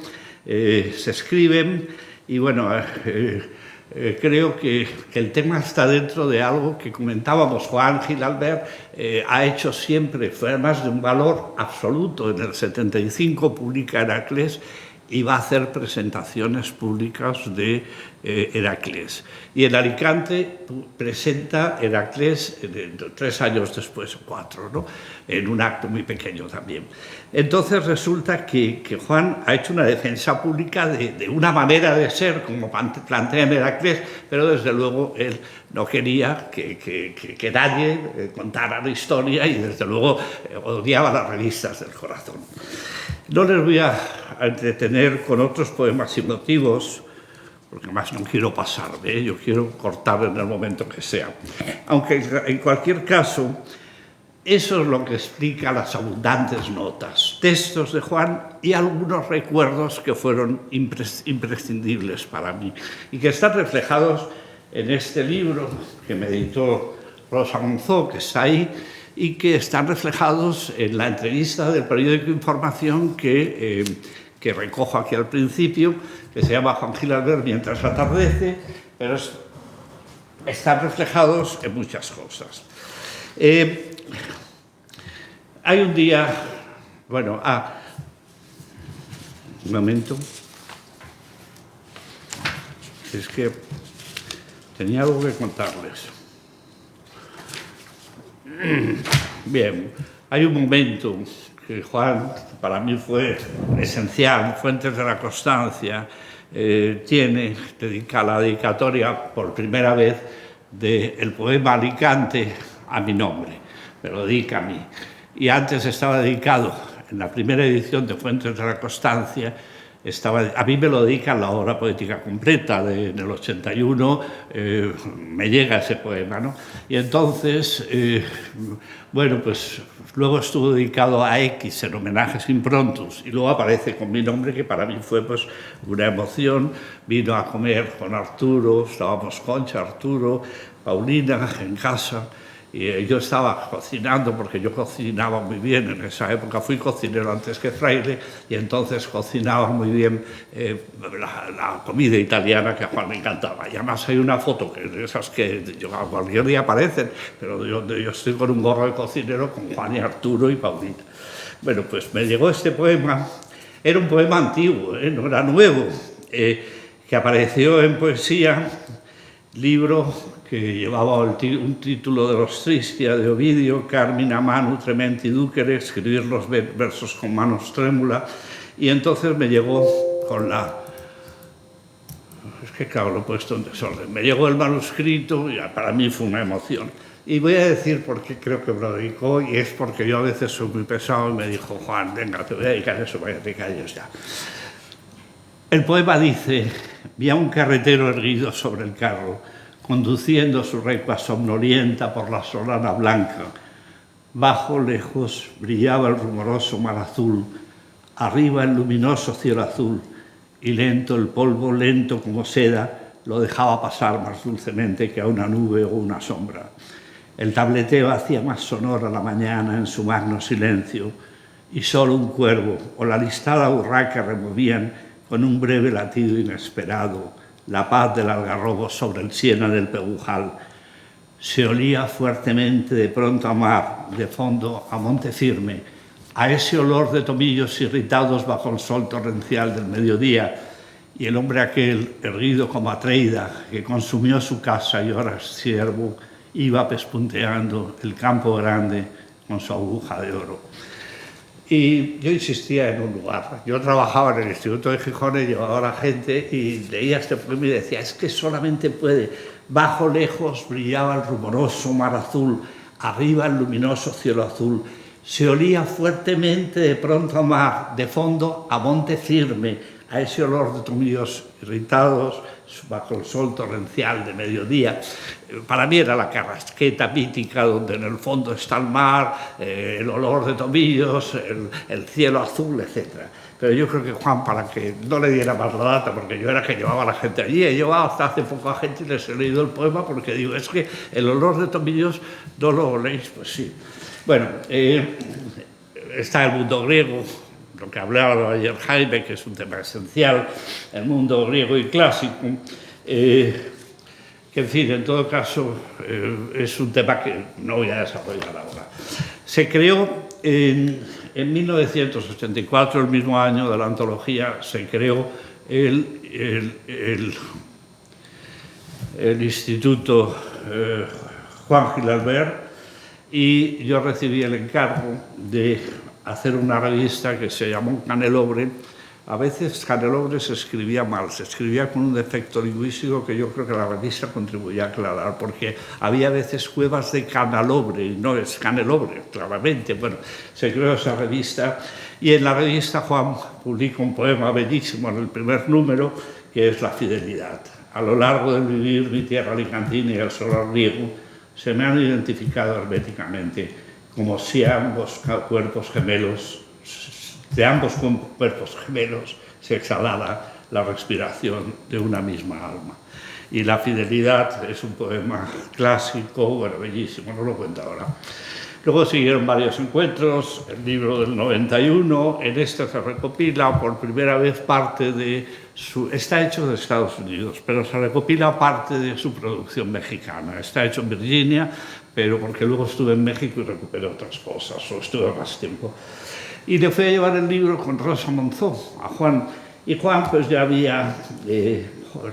Speaker 5: se escriben y bueno, creo que el tema está dentro de algo que comentábamos. Juan Gil Albert ha hecho siempre, fue además de un valor absoluto. En el 75 publica Heracles y va a hacer presentaciones públicas de Heracles. Y en Alicante presenta Heracles 3 años después, o 4, ¿no? En un acto muy pequeño también. Entonces resulta que Juan ha hecho una defensa pública de una manera de ser, como plantea en Heracles, pero desde luego él no quería que nadie contara la historia y desde luego odiaba las revistas del corazón. No les voy a entretener con otros poemas y motivos, porque además no quiero pasarme, yo quiero cortar en el momento que sea. Aunque en cualquier caso, eso es lo que explica las abundantes notas, textos de Juan y algunos recuerdos que fueron imprescindibles para mí y que están reflejados en este libro que me editó Rosa Monzó, que está ahí, y que están reflejados en la entrevista del periódico Información que recojo aquí al principio, que se llama Juan Gil Albert mientras atardece, pero están reflejados en muchas cosas. Hay un día, bueno, un momento, es que tenía algo que contarles. Bien, hay un momento que Juan para mí fue esencial, Fuentes de la Constancia, tiene la dedicatoria por primera vez del poema Alicante a mi nombre, me lo dedica a mí. Y antes estaba dedicado, en la primera edición de Fuentes de la Constancia, a mí me lo dedican la obra poética completa, en el 81 me llega ese poema, ¿no? Y entonces, bueno, pues luego estuvo dedicado a X en homenajes improntus y luego aparece con mi nombre, que para mí fue pues una emoción. Vino a comer con Arturo, estábamos Concha, Arturo, Paulina en casa. Y yo estaba cocinando, porque yo cocinaba muy bien en esa época, fui cocinero antes que fraile, y entonces cocinaba muy bien la comida italiana que a Juan le encantaba. Y además hay una foto, que de esas que a cualquier día aparecen, pero yo estoy con un gorro de cocinero con Juan y Arturo y Paulina. Bueno, pues me llegó este poema, era un poema antiguo, no era nuevo, que apareció en Poesía, libro que llevaba un título de los Tristia de Ovidio, Carmina manu trementi ducere, escribir los versos con manos trémulas, y entonces me llegó con la... Es que claro, lo he puesto en desorden. Me llegó el manuscrito y para mí fue una emoción. Y voy a decir por qué creo que me lo dedicó, y es porque yo a veces soy muy pesado y me dijo, Juan, venga, te voy a dedicar eso, vaya, te calles ya. El poema dice, vi a un carretero erguido sobre el carro, conduciendo su recua somnolienta por la solana blanca. Bajo, lejos, brillaba el rumoroso mar azul, arriba el luminoso cielo azul, y lento el polvo, lento como seda, lo dejaba pasar más dulcemente que a una nube o una sombra. El tableteo hacía más sonora la mañana en su magno silencio, y solo un cuervo o la listada urraca removían con un breve latido inesperado la paz del algarrobo sobre el Siena del Pegujal. Se olía fuertemente de pronto a mar, de fondo a monte firme, a ese olor de tomillos irritados bajo el sol torrencial del mediodía, y el hombre aquel, erguido como Atreida, que consumió su casa y ahora es siervo, iba pespunteando el campo grande con su aguja de oro. Y yo insistía en un lugar. Yo trabajaba en el Instituto de Gijón y llevaba a la gente y leía este poema y decía, es que solamente puede. Bajo, lejos, brillaba el rumoroso mar azul, arriba el luminoso cielo azul. Se olía fuertemente de pronto a mar, de fondo a monte firme, a ese olor de tomillos irritados bajo el sol torrencial de mediodía. Para mí era la carrasqueta mítica donde en el fondo está el mar, el olor de tomillos, el cielo azul, etc. Pero yo creo que Juan, para que no le diera más la data, porque yo era que llevaba a la gente allí, he llevado hasta hace poco a gente y les he leído el poema porque digo, es que el olor de tomillos no lo oléis, pues sí. Bueno, está el mundo griego, lo que hablaba ayer Jaime, que es un tema esencial, el mundo griego y clásico, que en fin, en todo caso, es un tema que no voy a desarrollar ahora. Se creó en 1984, el mismo año de la antología, se creó el Instituto Juan Gil Albert, y yo recibí el encargo de hacer una revista que se llamó Canelobre. A veces Canelobre se escribía mal, se escribía con un defecto lingüístico que yo creo que la revista contribuía a aclarar, porque había veces cuevas de Canalobre y no es Canelobre, claramente. Bueno, se creó esa revista y en la revista Juan publica un poema bellísimo en el primer número, que es La fidelidad. A lo largo del vivir mi tierra alicantina y el solar griego se me han identificado herméticamente como si ambos cuerpos gemelos, de ambos cuerpos gemelos se exhalara la respiración de una misma alma. Y La fidelidad es un poema clásico, bueno, bellísimo, no lo cuento ahora. Luego siguieron varios encuentros, el libro del 91, en este se recopila por primera vez parte de su... Está hecho de Estados Unidos, pero se recopila parte de su producción mexicana. Está hecho en Virginia, pero porque luego estuve en México y recuperé otras cosas, o estuve más tiempo. Y le fui a llevar el libro con Rosa Monzó a Juan, y Juan pues ya había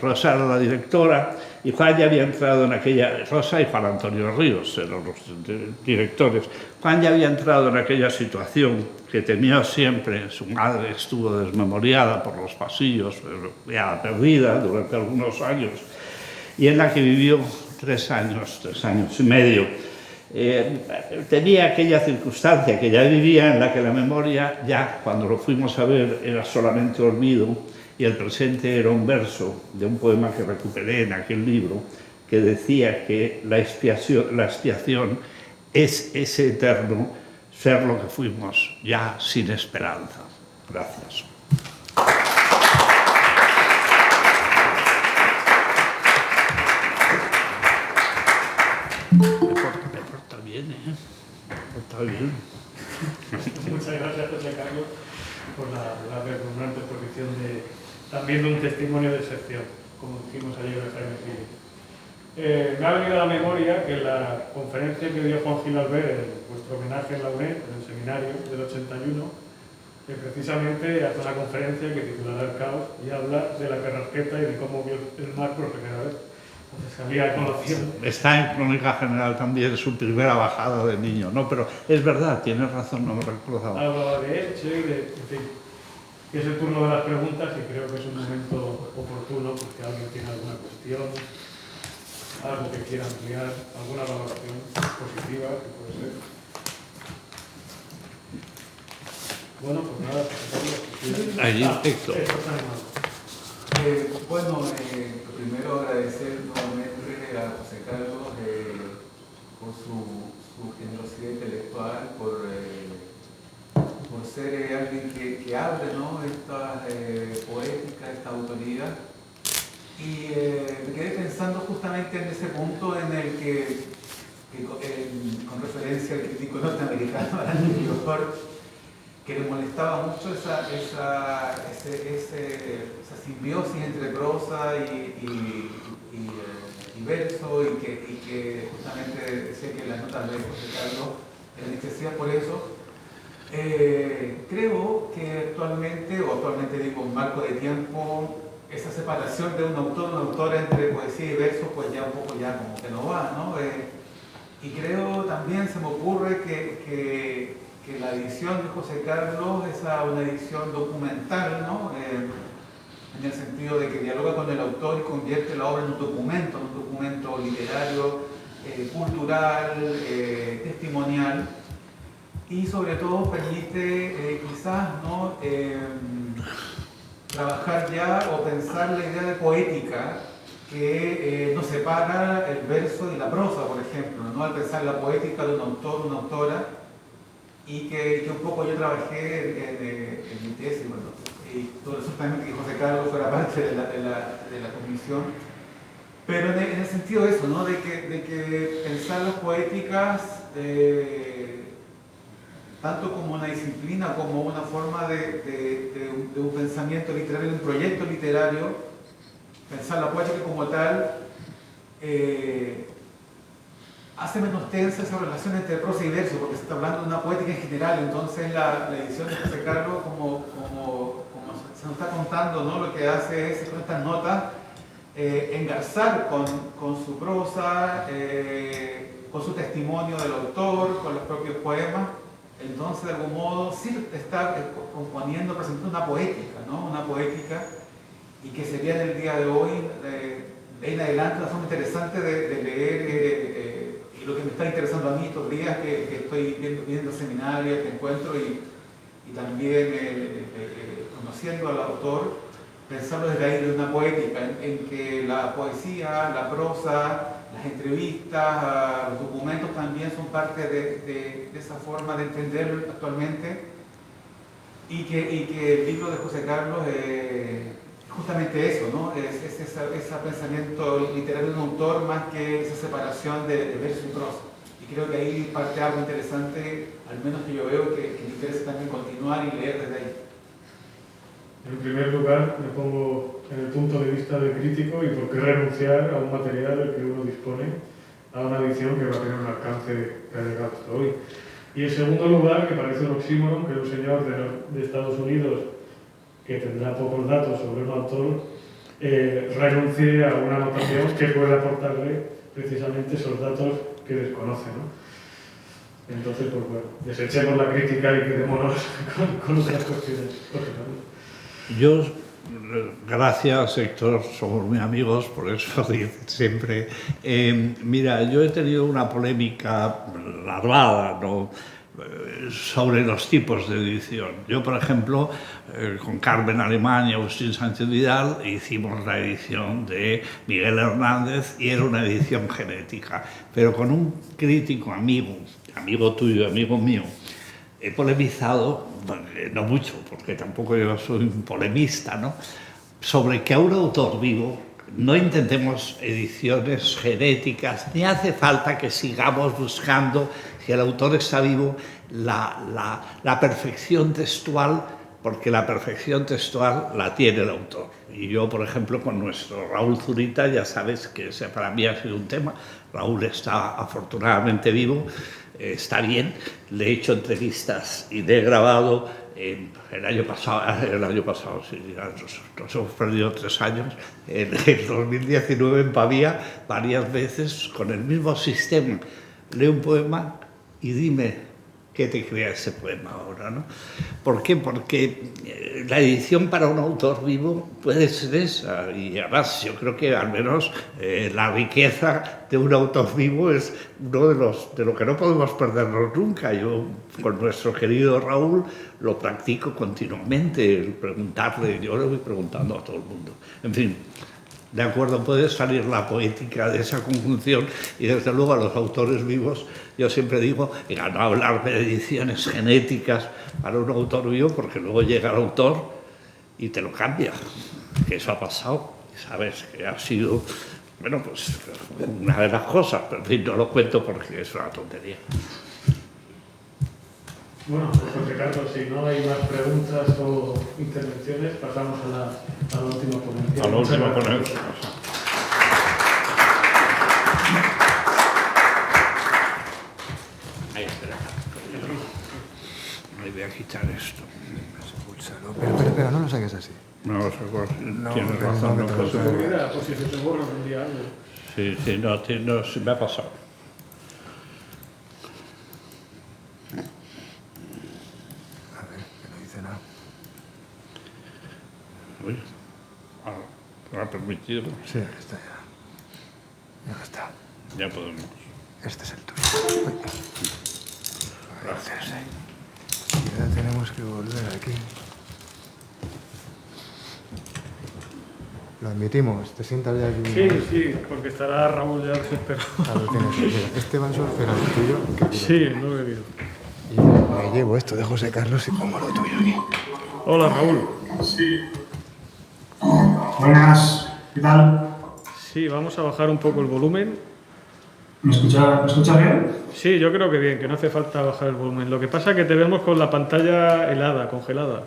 Speaker 5: Rosa era la directora, y Juan ya había entrado en aquella... Rosa y Juan Antonio Ríos eran los directores. Juan ya había entrado en aquella situación que temió siempre. Su madre estuvo desmemoriada por los pasillos, ya perdida durante algunos años, y en la que vivió 3 años y medio. Tenía aquella circunstancia que ya vivía, en la que la memoria, ya cuando lo fuimos a ver, era solamente olvido, y el presente era un verso de un poema que recuperé en aquel libro, que decía que la expiación es ese eterno ser lo que fuimos, ya sin esperanza. Gracias. Me porta bien, ¿eh? Me porta bien.
Speaker 1: Muchas gracias, José Carlos, por la deslumbrante exposición también de un testimonio de excepción, como dijimos ayer en Jaime Gil. Me ha venido a la memoria que la conferencia que dio Juan Gil Albert en vuestro homenaje en la UNED, en el seminario del 81, que precisamente hace una conferencia que titulará El caos y habla de la Carrasqueta y de cómo vio el mar por primera vez. Entonces había conocido.
Speaker 5: Está en Crónica General también su primera bajada de niño, ¿no? Pero es verdad, tienes razón, no me recordaba.
Speaker 1: Hablaba de Elche y de, en fin, que es el turno de las preguntas y creo que es un momento oportuno porque alguien tiene alguna cuestión, algo que quiera ampliar, alguna valoración positiva que puede ser. Bueno, pues nada,
Speaker 5: Ahí, Héctor.
Speaker 6: Bueno, primero agradecer nuevamente a José Carlos por su generosidad intelectual, por ser alguien que abre, ¿no?, esta poética, esta autoría. Y me quedé pensando justamente en ese punto en el que con referencia al crítico norteamericano anterior, que le molestaba mucho esa simbiosis entre prosa y verso, y que justamente decía que las notas de José Carlos eran excesivas por eso. Creo que actualmente digo, en marco de tiempo, esa separación de un autor, una autora entre poesía y verso, pues ya un poco ya como que no va, ¿no? Y creo también se me ocurre que la edición de José Carlos es una edición documental, ¿no? En el sentido de que dialoga con el autor y convierte la obra en un documento literario, cultural, testimonial, y sobre todo permite quizás, ¿no?, trabajar ya o pensar la idea de poética que nos separa el verso y la prosa, por ejemplo, ¿no? Al pensar la poética de un autor, una autora, y que un poco yo trabajé en mi tesis, bueno, y todo eso también que José Carlos fuera parte de la comisión, pero en el sentido de eso, ¿no?, de que pensar las poéticas tanto como una disciplina, como una forma de un pensamiento literario, de un proyecto literario, pensar la poética como tal, hace menos tensa esa relación entre prosa y verso, porque se está hablando de una poética en general. Entonces la edición de José Carlos, como se nos está contando, ¿no?, lo que hace es, con estas notas, engarzar con su prosa, con su testimonio del autor, con los propios poemas. Entonces, de algún modo, sí está componiendo, presentando una poética, ¿no? Una poética, y que sería en el día de hoy, de ahí en adelante, una forma interesante de leer, y lo que me está interesando a mí estos días, que estoy viendo seminarios, que encuentro, y también conociendo al autor, pensarlo desde ahí de una poética, en que la poesía, la prosa, las entrevistas, los documentos también son parte de esa forma de entenderlo actualmente, y que el libro de José Carlos es justamente eso, ¿no? Es ese pensamiento literario de un autor, más que esa separación de verso y prosa. Y creo que ahí parte algo interesante, al menos que yo veo, que me interesa también continuar y leer desde ahí.
Speaker 1: En primer lugar, me pongo en el punto de vista del crítico y por qué renunciar a un material del que uno dispone a una edición que va a tener un alcance que ha llegado hasta hoy. Y en segundo lugar, que parece un oxímoron que un señor de Estados Unidos, que tendrá pocos datos sobre un autor, renuncie a una anotación que pueda aportarle precisamente esos datos que desconoce, ¿no? Entonces, pues bueno, desechemos la crítica y quedémonos con otras cuestiones.
Speaker 5: Yo, gracias Héctor, somos muy amigos, por eso siempre. Mira, yo he tenido una polémica larvada, ¿no?, sobre los tipos de edición. Yo, por ejemplo, con Carmen Alemán y Agustín Sánchez Vidal hicimos la edición de Miguel Hernández y era una edición genética, pero con un crítico amigo tuyo, amigo mío, he polemizado, no mucho, porque tampoco yo soy un polemista, ¿no?, sobre que a un autor vivo no intentemos ediciones genéticas, ni hace falta que sigamos buscando, si el autor está vivo, la perfección textual, porque la perfección textual la tiene el autor. Y yo, por ejemplo, con nuestro Raúl Zurita, ya sabes que ese para mí ha sido un tema. Raúl está afortunadamente vivo, está bien, le he hecho entrevistas y le he grabado el año pasado, sí, nos hemos perdido 3 años, en el 2019 en Pavía, varias veces con el mismo sistema. Lee un poema y dime qué te crea ese poema ahora, ¿no? ¿Por qué? Porque la edición para un autor vivo puede ser esa, y además yo creo que al menos la riqueza de un autor vivo es uno de lo que no podemos perdernos nunca. Yo con nuestro querido Raúl lo practico continuamente, el preguntarle, yo le voy preguntando a todo el mundo. En fin, de acuerdo, puede salir la poética de esa conjunción y desde luego a los autores vivos yo siempre digo, no hablar de ediciones genéticas para un autor vivo, porque luego llega el autor y te lo cambia, que eso ha pasado, sabes que ha sido, bueno, pues una de las cosas, pero en fin, no lo cuento porque es una tontería.
Speaker 1: Bueno, pues José Carlos, si no hay más preguntas o intervenciones, pasamos a la última ponencia.
Speaker 5: A la última ponencia. Ahí, espera. Me voy a quitar esto.
Speaker 4: Pero no lo saques así.
Speaker 5: No lo saco así.
Speaker 4: No,
Speaker 5: Tienes
Speaker 4: no,
Speaker 5: razón.
Speaker 4: no te lo
Speaker 1: Pues mira, pues si se te borra un día algo.
Speaker 5: Sí, no, se me ha pasado.
Speaker 4: A ver, que no dice nada.
Speaker 5: Uy, ¿me ha permitido?
Speaker 4: Sí, aquí está ya. Ya está.
Speaker 5: Ya podemos.
Speaker 4: Este es el tuyo. Uy.
Speaker 5: Gracias.
Speaker 4: Y ahora tenemos que volver aquí. Lo admitimos, te sientas ya aquí.
Speaker 1: Sí, porque estará Raúl ya desesperado.
Speaker 4: A ver, tienes que mira, este vaso era el tuyo. Que
Speaker 1: Sí, no he bebido.
Speaker 4: y me llevo esto de José Carlos y pongo lo tuyo aquí.
Speaker 1: Hola, Raúl.
Speaker 7: Sí. Buenas, ¿qué tal?
Speaker 1: Sí, vamos a bajar un poco el volumen.
Speaker 7: ¿Me escucha bien?
Speaker 1: Sí, yo creo que bien, que no hace falta bajar el volumen. Lo que pasa es que te vemos con la pantalla helada, congelada.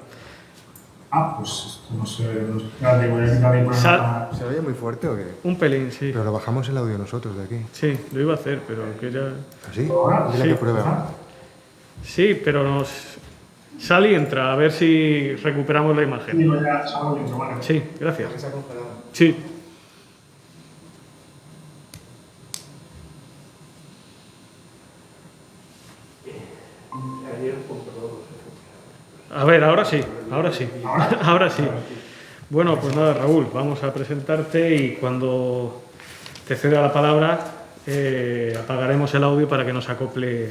Speaker 7: Ah, pues no sé. Espérate, voy a quitar ahí por
Speaker 1: Sal-
Speaker 4: ¿Se oye muy fuerte o qué?
Speaker 1: Un pelín, sí.
Speaker 4: Pero lo bajamos el audio nosotros de aquí.
Speaker 1: Sí, lo iba a hacer, pero que ya...
Speaker 4: ¿Así?
Speaker 7: Ahora,
Speaker 4: Dile
Speaker 1: sí.
Speaker 4: que pruebe.
Speaker 1: Sí, pero nos... Sal y entra, a ver si recuperamos la
Speaker 7: Sí,
Speaker 1: imagen.
Speaker 7: lo ya salgo dentro, vale.
Speaker 1: Sí, gracias.
Speaker 4: Se ha congelado.
Speaker 1: Sí. A ver, ahora sí, ahora sí. Ahora sí. Bueno, pues nada, Raúl, vamos a presentarte y cuando te ceda la palabra apagaremos el audio para que nos acople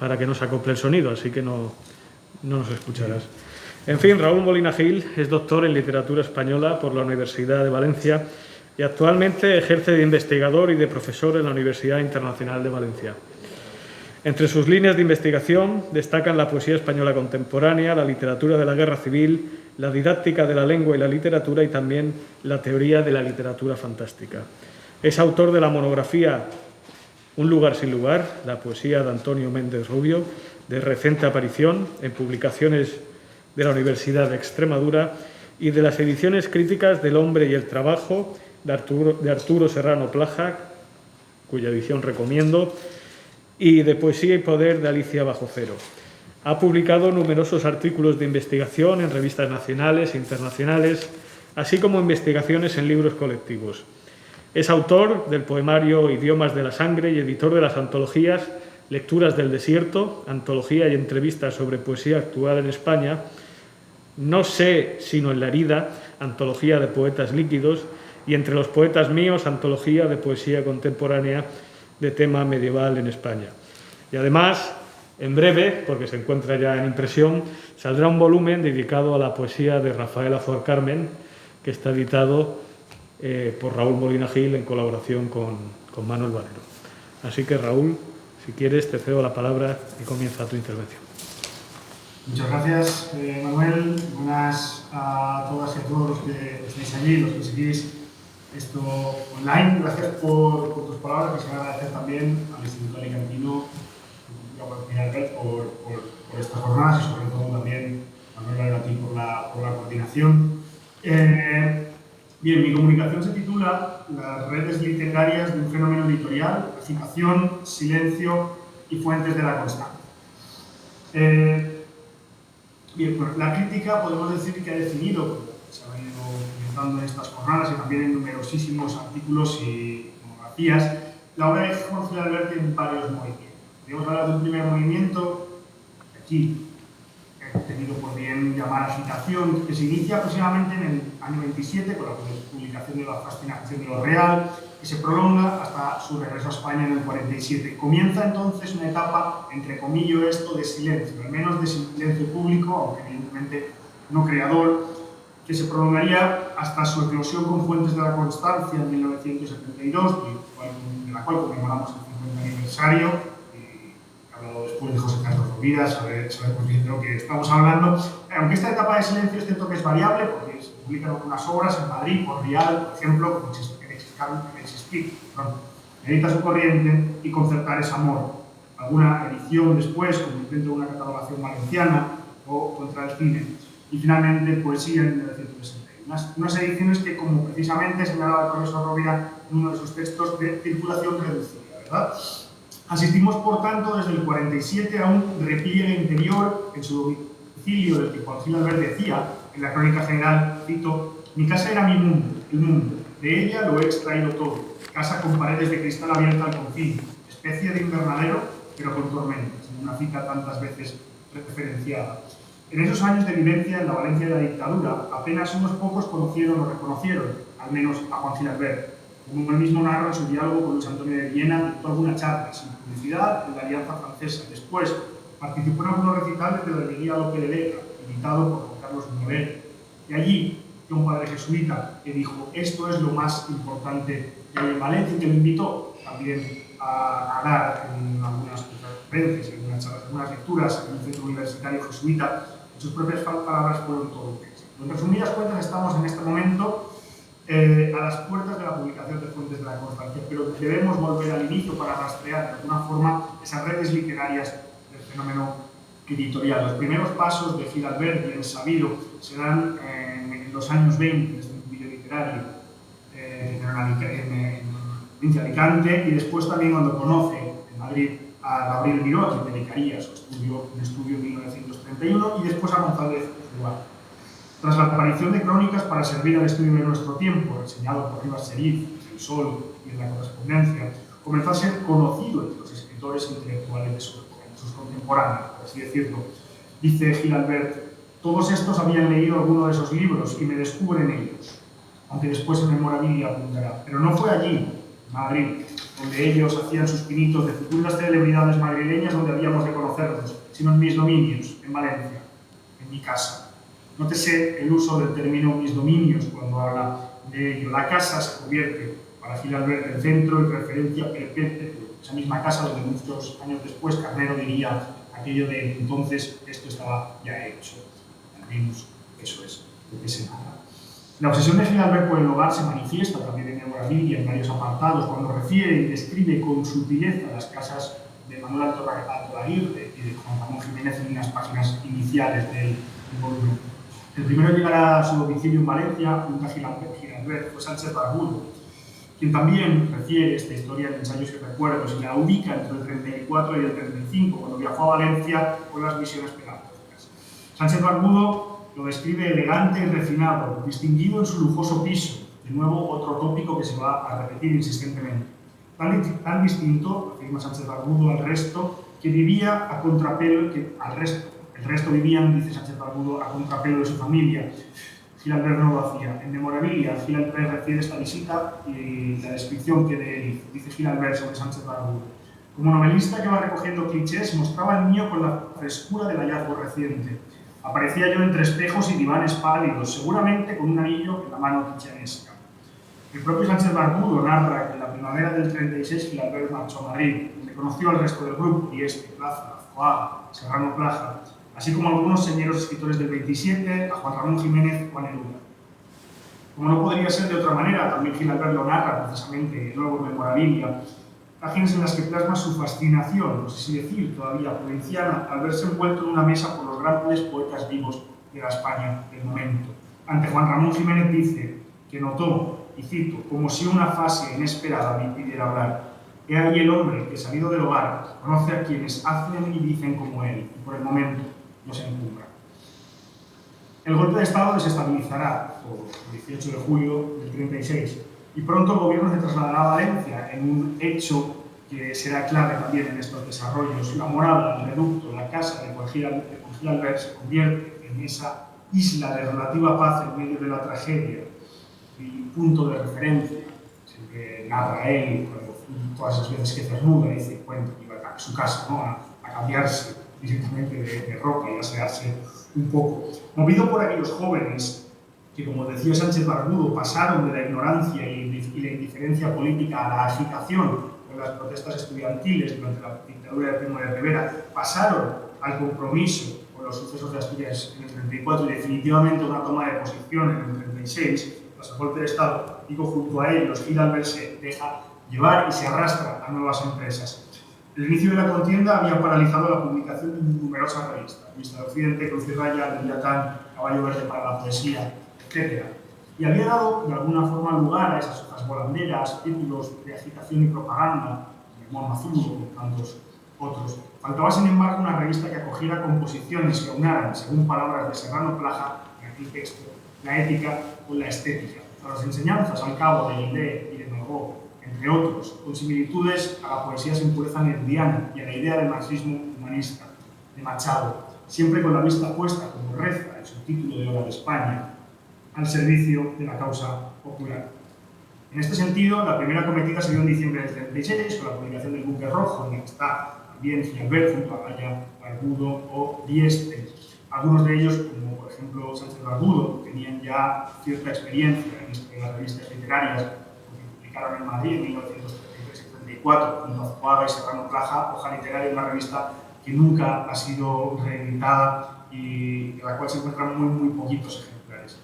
Speaker 1: el sonido, así que no nos escucharás. En fin, Raúl Molina Gil es doctor en literatura española por la Universidad de Valencia y actualmente ejerce de investigador y de profesor en la Universidad Internacional de Valencia. Entre sus líneas de investigación destacan la poesía española contemporánea, la literatura de la guerra civil, la didáctica de la lengua y la literatura y también la teoría de la literatura fantástica. Es autor de la monografía Un lugar sin lugar, la poesía de Antonio Méndez Rubio, de reciente aparición en publicaciones de la Universidad de Extremadura y de las ediciones críticas del Hombre y el Trabajo de Arturo Serrano Plaja, cuya edición recomiendo, y de Poesía y Poder de Alicia Bajo Cero. Ha publicado numerosos artículos de investigación en revistas nacionales e internacionales, así como investigaciones en libros colectivos. Es autor del poemario Idiomas de la Sangre y editor de las antologías Lecturas del Desierto, antología y entrevistas sobre poesía actual en España, No sé sino en la herida, antología de poetas líquidos, y Entre los poetas míos, antología de poesía contemporánea de tema medieval en España. Y además, en breve, porque se encuentra ya en impresión, saldrá un volumen dedicado a la poesía de Rafael Azuar Carmen, que está editado por Raúl Molina Gil en colaboración con Manuel Valero. Así que, Raúl, si quieres, te cedo la palabra y comienza tu intervención.
Speaker 7: Muchas gracias, Manuel. Buenas a todas y a todos los que estáis allí, los que seguís esto online. Gracias por tus palabras. Quisiera agradecer también al Instituto Alicantino por estas jornadas y sobre todo también a Manuel Valero, a ti por la coordinación. Bien, mi comunicación se titula Las redes literarias de un fenómeno editorial, agitación, silencio y fuentes de la constancia. Bien, pues la crítica podemos decir que ha definido, como se ha venido comentando en estas jornadas y también en numerosísimos artículos y monografías, la obra de Juan Gil Alberte en varios movimientos. Podríamos hablar de un primer movimiento, aquí he tenido por bien llamar agitación, que se inicia aproximadamente en el año 27 con la publicación de La fascinación de lo real, que se prolonga hasta su regreso a España en el 47. Comienza entonces una etapa, entre comillas, esto de silencio, al menos de silencio público, aunque evidentemente no creador, que se prolongaría hasta su eclosión con Fuentes de la Constancia en 1972, de la cual conmemoramos el 50 aniversario. He hablado después de José Carlos Rovira, saber de lo que estamos hablando. Aunque esta etapa de silencio es cierto que es variable, porque se publican algunas obras en Madrid, por Rial, por ejemplo, como Medita su corriente y Concertar es amor. Alguna edición después, como intento de una catalogación valenciana o Contra el cine. Y finalmente, Poesía en 1961. Unas ediciones que, como precisamente señalaba el profesor Rovira en uno de sus textos, de circulación reducida, ¿verdad? Asistimos, por tanto, desde el 47 a un repliegue interior en su domicilio, del que Juan Gil Albert decía, en la Crónica General, cito, mi casa era mi mundo, el mundo. De ella lo he extraído todo. Casa con paredes de cristal abierta al confín. Especie de invernadero, pero con tormentas. En una cita tantas veces referenciada. En esos años de vivencia en la Valencia de la dictadura, apenas unos pocos conocieron o reconocieron, al menos a Juan Gil Albert. Como él mismo narra en su diálogo con Luis Antonio de Viena, dictó alguna charla sin publicidad en la Alianza Francesa. Después participó en algunos recitales de la Alegría Lope de Lega, invitado por Juan Carlos Moreno. Y allí, un padre jesuita que dijo, esto es lo más importante que hay en Valencia, y que lo invitó también a dar en algunas conferencias, en algunas lecturas en un centro universitario jesuita. En sus propias palabras fueron todo un texto. En resumidas cuentas, estamos en este momento a las puertas de la publicación de Fuentes de la Constancia, pero debemos volver al inicio para rastrear de alguna forma esas redes literarias del fenómeno editorial. Los primeros pasos de Gil Albert, bien sabido, se dan en los años 20, desde un vídeo literario en provincia de Alicante, y después también cuando conoce en Madrid a Gabriel Miró, a quien dedicaría su estudio en 1931, y después a González Duarte. Tras la aparición de crónicas para servir al estudio de nuestro tiempo, reseñado por Rivas Serif, El Sol y en La Correspondencia, comenzó a ser conocido entre los escritores intelectuales de sus contemporáneos, por así decirlo. Dice Gil Albert, todos estos habían leído alguno de esos libros y me descubren ellos, aunque después en Memorabilia apuntará. Pero no fue allí, en Madrid, donde ellos hacían sus pinitos de futuras celebridades madrileñas donde habíamos de conocerlos, sino en mis dominios, en Valencia, en mi casa. Nótese el uso del término mis dominios cuando habla de ello. La casa se convierte, para Gil Albert, en centro y referencia perpetua. Esa misma casa donde muchos años después Carnero diría aquello de entonces esto estaba ya hecho. Al menos eso es lo que se narra. La obsesión de Gil Albert por el hogar se manifiesta también en Memorabilia en varios apartados, cuando refiere y describe con sutileza las casas de Manuel Altoaguirre y de Juan Ramón Jiménez en unas páginas iniciales del volumen. El primero en llegar a su domicilio en Valencia, junto a Gil Albert, fue Sánchez Barbudo, quien también refiere esta historia en Ensayos y Recuerdos y la ubica entre el 34 y el 35, cuando viajó a Valencia con las misiones pedagógicas. Sánchez Barbudo Lo describe elegante y refinado, distinguido en su lujoso piso, de nuevo otro tópico que se va a repetir insistentemente. Tan distinto, afirma Sánchez Barbudo, al resto, que vivía a contrapelo, el resto vivían, dice Sánchez Barbudo, a contrapelo de su familia. Gil Albert no lo hacía. En Memorabilia, Gil Albert refiere esta visita y la descripción que de él dice Gil Albert sobre Sánchez Barbudo. Como novelista que va recogiendo clichés, mostraba el mío con la frescura del hallazgo reciente. Aparecía yo entre espejos y divanes pálidos, seguramente con un anillo en la mano quichanesca. El propio Sánchez Barbudo narra que en la primavera del 36 Gil Albert marchó a Madrid, donde conoció al resto del grupo, Dieste, Plaza, Azcoaga, Serrano Plaja, así como algunos señeros escritores del 27, a Juan Ramón Jiménez, Juan Neruda. Como no podría ser de otra manera, también Gil Albert lo narra precisamente de nuevo en Memorabilia, páginas en las que plasma su fascinación, no sé si decir todavía provinciana, al verse envuelto en una mesa por los grandes poetas vivos de la España del momento. Ante Juan Ramón Jiménez dice que notó, y cito, como si una fase inesperada me impidiera hablar. He ahí el hombre que, salido del hogar, conoce a quienes hacen y dicen como él, y por el momento los encumbra. El golpe de Estado desestabilizará, por el 18 de julio del 36, y pronto el gobierno se trasladará a Valencia en un hecho que será clave también en estos desarrollos. La morada, el reducto, la casa de Gil Albert se convierte en esa isla de relativa paz en medio de la tragedia y punto de referencia. Siempre narra él, todas esas veces que se desnuda, dice, cuenta que iba a su casa, ¿no? a cambiarse directamente de ropa y asearse un poco. Movido por aquellos jóvenes que, como decía Sánchez Barbudo, pasaron de la ignorancia y la indiferencia política a la agitación con las protestas estudiantiles durante la dictadura de Primo de Rivera, pasaron al compromiso con los sucesos de Asturias en el 34 y definitivamente una toma de posición en el 36, tras el golpe de Estado, digo, junto a ellos, Gil Albert se deja llevar y se arrastra a nuevas empresas. El inicio de la contienda había paralizado la publicación de numerosas revistas, Revista de Occidente, Cruz y Raya, Leviatán, Caballo Verde para la Poesía, etc. Y había dado de alguna forma lugar a esas hojas volanderas, títulos de agitación y propaganda, como Mazulo y tantos otros. Faltaba, sin embargo, una revista que acogiera composiciones que aunaran, según palabras de Serrano Plaja, en aquel texto, la ética con la estética. A las enseñanzas al cabo de Guillet y de Mergó, entre otros, con similitudes a la poesía sin pureza nerudiana y a la idea del marxismo humanista, de Machado, siempre con la vista puesta, como reza el subtítulo de Hora de España, al servicio de la causa popular. En este sentido, la primera cometida se dio en diciembre del 36, con la publicación del Buque Rojo, en el que está también Gil Albert, junto a Raya, Barbudo o Dieste. Algunos de ellos, como por ejemplo Sánchez Barbudo, tenían ya cierta experiencia en las revistas literarias, que publicaron en Madrid en 1933 y 34, junto a Azcoaga y Serrano Plaja, Hoja Literaria, una revista que nunca ha sido reeditada y de la cual se encuentran muy poquitos ejemplares.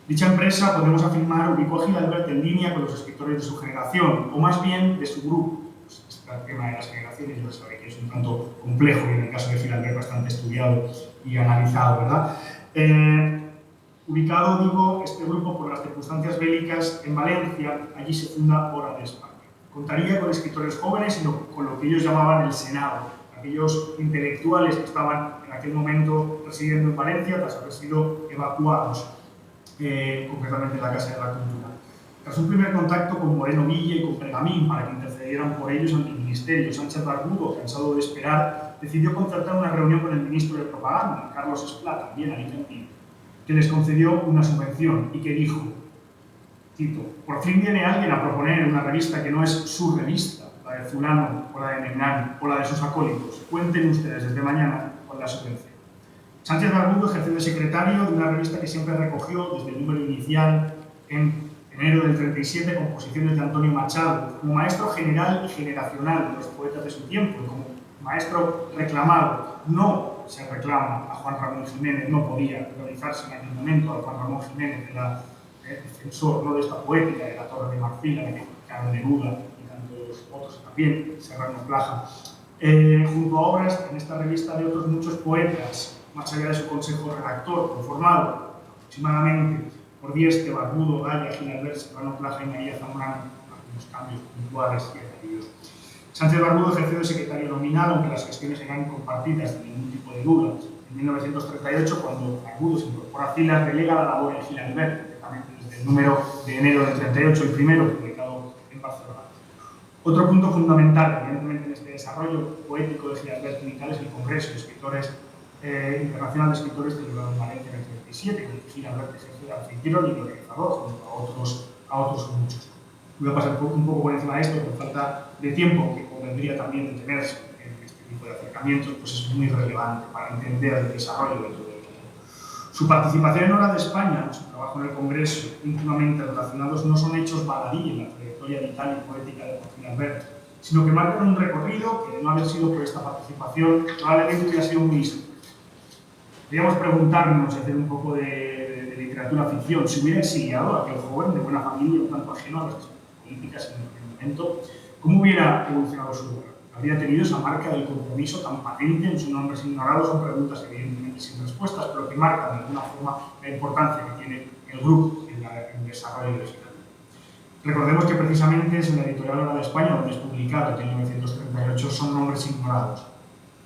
Speaker 7: Dicha empresa, podemos afirmar, ubicó a Gil Albert en línea con los escritores de su generación, o más bien de su grupo. Pues este tema de las generaciones, yo sabré que es un tanto complejo y en el caso de Gil Albert bastante estudiado y analizado, ¿verdad? Ubicado, digo, este grupo por las circunstancias bélicas en Valencia, allí se funda Hora de España. Contaría con escritores jóvenes y con lo que ellos llamaban el Senado, aquellos intelectuales que estaban en aquel momento residiendo en Valencia tras haber sido evacuados, concretamente en la Casa de la Cultura. Tras un primer contacto con Moreno Villa y con Pergamín para que intercedieran por ellos ante el Ministerio, Sánchez Barbudo, cansado de esperar, decidió concertar una reunión con el ministro de Propaganda, Carlos Esplá, también alicantino, que les concedió una subvención y que dijo, cito, por fin viene alguien a proponer una revista que no es su revista, la de fulano o la de Mengano o la de sus acólitos. Cuenten ustedes desde mañana con la subvención. Sánchez Barbudo ejerció de secretario de una revista que siempre recogió desde el número inicial en enero del 37 composiciones de Antonio Machado, como maestro general y generacional de los poetas de su tiempo, y como maestro reclamado. No se reclama a Juan Ramón Jiménez, no podía realizarse en aquel momento a Juan Ramón Jiménez, era defensor no de esta poética, de la Torre de Marfil, de que Carlos Neruda y tantos otros también, Serrano Plaja, junto a obras en esta revista de otros muchos poetas, más allá de su consejo redactor, conformado aproximadamente por Dieste, Barbudo, Gaya, Gil Albert, Serrano Plaja y María Zambrano, algunos cambios puntuales y añadidos. Sánchez Barbudo ejerció de secretario nominal, aunque las gestiones eran compartidas sin ningún tipo de duda, En 1938, cuando Barbudo se incorpora a filas, delega la labor en Gil Albert, directamente desde el número de enero del 38, el primero publicado en Barcelona. Otro punto fundamental, evidentemente, en este desarrollo poético de Gil Albert Clinical es el Congreso de Escritores Internacional de Escritores celebrado en Valencia en el 37, con el que Gil Albert ejerce de anfitrión y organizador, junto a otros muchos. Voy a pasar un poco por encima de esto por falta de tiempo, que convendría también detenerse en este tipo de acercamientos, pues es muy relevante para entender el desarrollo de todo el mundo. Su participación en Hora de España, su trabajo en el Congreso, íntimamente relacionados, no son hechos baladí en la trayectoria vital y poética de Gil Albert, sino que marcan un recorrido que, de no haber sido por esta participación, probablemente hubiera sido muy distinto. Podríamos preguntarnos y hacer un poco de literatura ficción, si hubiera exiliado a aquel joven de buena familia, un tanto ajeno a las políticas en el momento, ¿cómo hubiera evolucionado su obra? ¿Habría tenido esa marca del compromiso tan patente en sus nombres ignorados? Son preguntas evidentemente sin respuestas, pero que marcan de alguna forma la importancia que tiene el grupo en el desarrollo de Gil Albert. Recordemos que precisamente es en la editorial Hora de España, donde es publicado en 1938, Son nombres ignorados.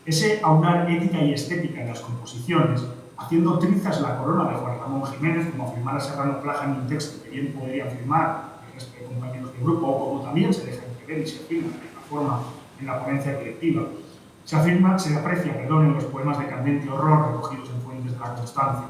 Speaker 7: Ese aunar ética y estética en las composiciones, haciendo trizas la corona de Juan Ramón Jiménez, como afirmara Serrano Plaja en un texto que bien podría afirmar el resto de compañeros del grupo, o como también se deja entrever y se afirma de alguna forma en la ponencia colectiva, se aprecia en los poemas de candente horror recogidos en Fuentes de la Constancia.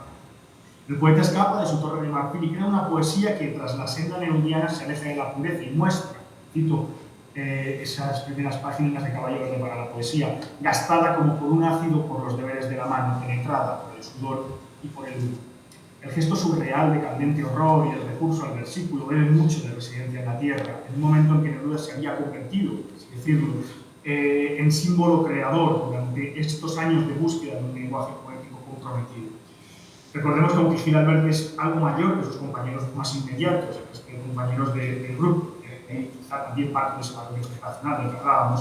Speaker 7: El poeta escapa de su torre de marfil y crea una poesía que, tras la senda nerudiana, se aleja de la pureza y muestra, cito esas primeras páginas de Caballo Verde para la poesía, gastada como por un ácido por los deberes de la mano, penetrada por el sudor y por el luto. El gesto surreal de candente horror y el recurso al versículo beben mucho de Residencia en la Tierra, en un momento en que Neruda se había convertido, por así decirlo, en símbolo creador durante estos años de búsqueda de un lenguaje poético comprometido. Recordemos que aunque Gil Albert es algo mayor que sus compañeros más inmediatos, que compañeros del grupo, quizá también parte de ese valor generacional del que hablábamos,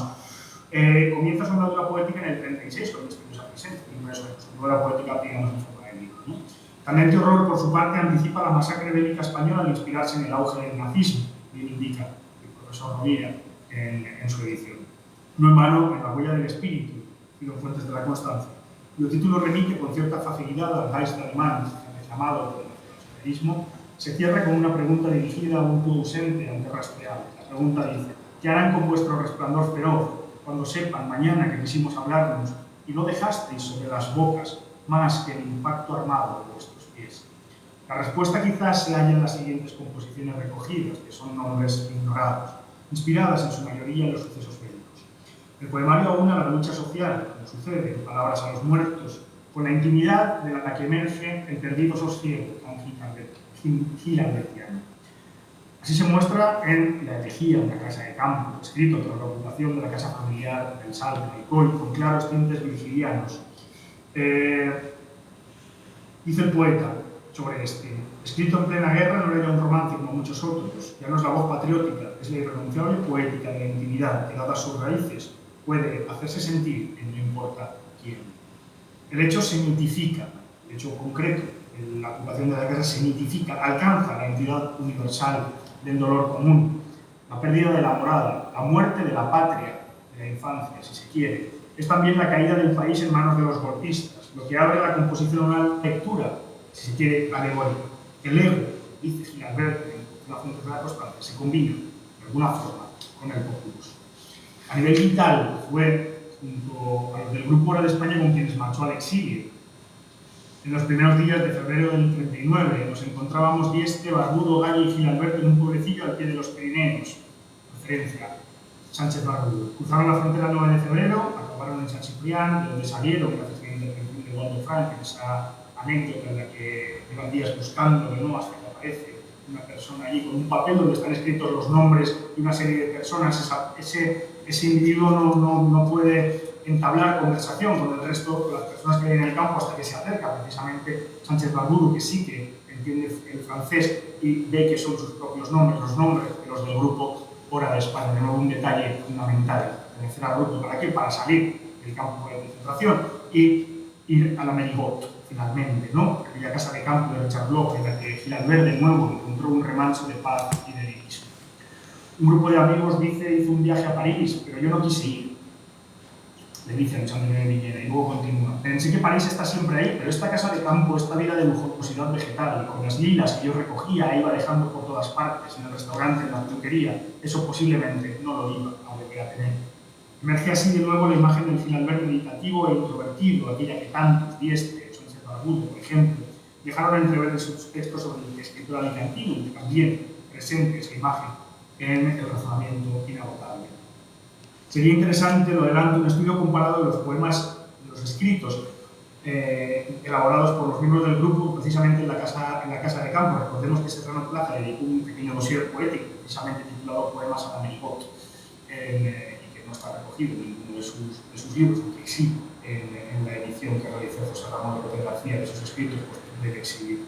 Speaker 7: comienza su andadura poética en el 36, con este que nos presenta, su andadura poética, digamos, en forma de libro, ¿no? Candente Horror, por su parte, anticipa la masacre bélica española al inspirarse en el auge del nazismo, bien indica el profesor Rovira en su edición. No en vano, en La huella del espíritu, y los Fuentes de la Constancia. El título remite con cierta facilidad al Geist alemán, reclamado por el nacionalsocialismo, se cierra con una pregunta dirigida a un tú ausente ante rastreable. La pregunta dice: ¿qué harán con vuestro resplandor feroz cuando sepan mañana que quisimos hablarnos y no dejasteis sobre las bocas más que el impacto armado de vuestros pies? La respuesta quizás se halla en las siguientes composiciones recogidas, que son nombres ignorados, inspiradas en su mayoría en los sucesos bélicos. El poemario aúna la lucha social, como sucede en Palabras a los muertos, con la intimidad de la que emerge el perdido sosiego tan Gil Albertiano. Así se muestra en La elegía, una casa de campo, escrito tras la ocupación de la casa familiar del Sal de Alcoy, con claros tintes virgilianos. Dice el poeta sobre este: escrito en plena guerra, no era ya un romance como muchos otros, ya no es la voz patriótica, es la irrenunciable poética de la intimidad que, dadas sus raíces, puede hacerse sentir en no importa quién. El hecho se mitifica, el hecho concreto, la ocupación de la casa se mitifica, alcanza la entidad universal del dolor común, la pérdida de la morada, la muerte de la patria, de la infancia, si se quiere. Es también la caída del país en manos de los golpistas, lo que abre la composición a una lectura, si se quiere, alegórica. El ego, dice Gil Albert en la Fuente de la Constancia, se combina, de alguna forma, con el populus. A nivel vital, fue junto a los del Grupo Hora de España con quienes marchó al exilio. En los primeros días de febrero del 39 nos encontrábamos Dieste, Barbudo, Gallo y Gil Albert en un pueblecillo al pie de los Pirineos, referencia Sánchez Barbudo. Cruzaron la frontera el 9 de febrero, acabaron en San Ciprián, de donde salieron, gracias a la intervención de Waldo Frank, en esa anécdota en la que llevan días buscándolo, ¿no?, hasta que aparece una persona allí con un papel donde están escritos los nombres de una serie de personas. Ese individuo no puede entablar conversación con el resto de las personas que hay en el campo hasta que se acerca precisamente Sánchez Barbudo, que sí que entiende el francés y ve que son sus propios nombres, los nombres de los del Grupo Hora de España. De nuevo, un detalle fundamental, pertenecer al grupo. ¿Para qué? Para salir del campo de concentración y ir a la Merigot, finalmente, ¿no? Aquella casa de campo de Richard Bloch, en la que Gil Albert de nuevo encontró un remanso de paz y de lirismo. Un grupo de amigos dice: hizo un viaje a París, pero yo no quise ir. le dice Alexandre de Villena, y luego continúa. Pensé que París está siempre ahí, pero esta casa de campo, esta vida de lujosidad vegetal, con las lilas que yo recogía e iba dejando por todas partes, en el restaurante, en la peluquería, eso posiblemente no lo iba a volver a tener. Emerge así de nuevo la imagen del Gil-Albert meditativo e introvertido, aquella que tantos, Dieste, Sánchez Barbudo, por ejemplo, dejaron entrever en sus textos sobre el escritor alicantino, que también presente esa imagen en el razonamiento inagotable. Sería interesante, lo adelanto, un estudio comparado de los poemas, de los escritos elaborados por los miembros del grupo, precisamente en la casa de campo. Recordemos que Serrano Plaza le dedicó un pequeño dossier poético, precisamente titulado Poemas a la Meripot, y que no está recogido en ninguno de sus libros, aunque sí en la edición que realizó José Ramón López García de sus escritos, pues debe exhibir.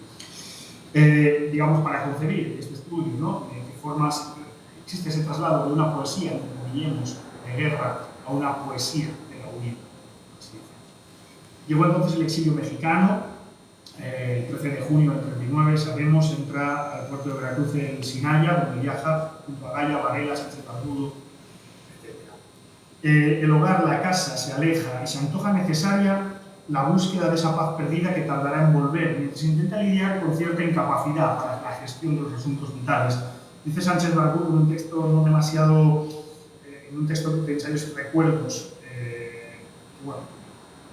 Speaker 7: Digamos, para concebir este estudio, ¿no? De qué formas existe ese traslado de una poesía, como diríamos, de guerra a una poesía de la huida. Llegó entonces el exilio mexicano, el 13 de junio del 39, sabemos, entra al puerto de Veracruz en Sinaya, donde viaja junto a Gaya, Varela, Sánchez Barbudo, etc. El hogar, la casa, se aleja y se antoja necesaria la búsqueda de esa paz perdida que tardará en volver, mientras intenta lidiar con cierta incapacidad para la gestión de los asuntos vitales. Dice Sánchez Barbudo en un texto no demasiado, en un texto de ensayos y recuerdos,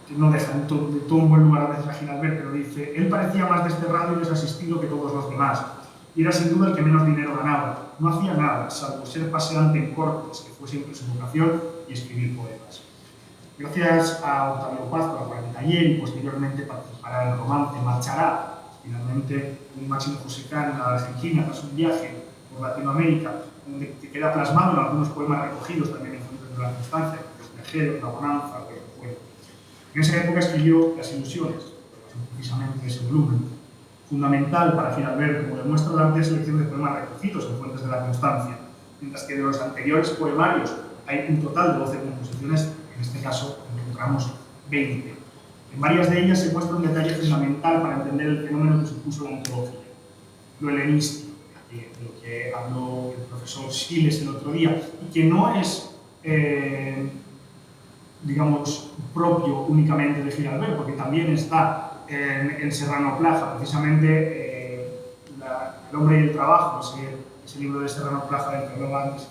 Speaker 7: que no deja de todo un buen lugar a veces a Gil-Albert, pero dice: él parecía más desterrado y desasistido que todos los demás, y era sin duda el que menos dinero ganaba. No hacía nada, salvo ser paseante en cortes, que fue siempre su vocación, y escribir poemas. Gracias a Octavio Paz por la 40 y posteriormente participará en el romance Marchará, finalmente un Máximo José Cán en la Argentina, tras un viaje por Latinoamérica, donde queda plasmado en algunos poemas recogidos también en Fuentes de la Constancia, como Los Viajeros, La Bonanza, o El Recuerdo. En esa época escribió Las Ilusiones, precisamente ese volumen, fundamental para Gil-Albert, como demuestra la amplia selección de poemas recogidos en Fuentes de la Constancia, mientras que de los anteriores poemarios hay un total de 12 composiciones, en este caso encontramos 20. En varias de ellas se muestra un detalle fundamental para entender el fenómeno que supuso la antología, lo helenístico, de lo que habló el profesor Siles el otro día, y que no es, digamos, propio únicamente de Gil-Albert, porque también está en Serrano Plaza, precisamente El hombre y el trabajo, ese libro de Serrano Plaza del que hablaba antes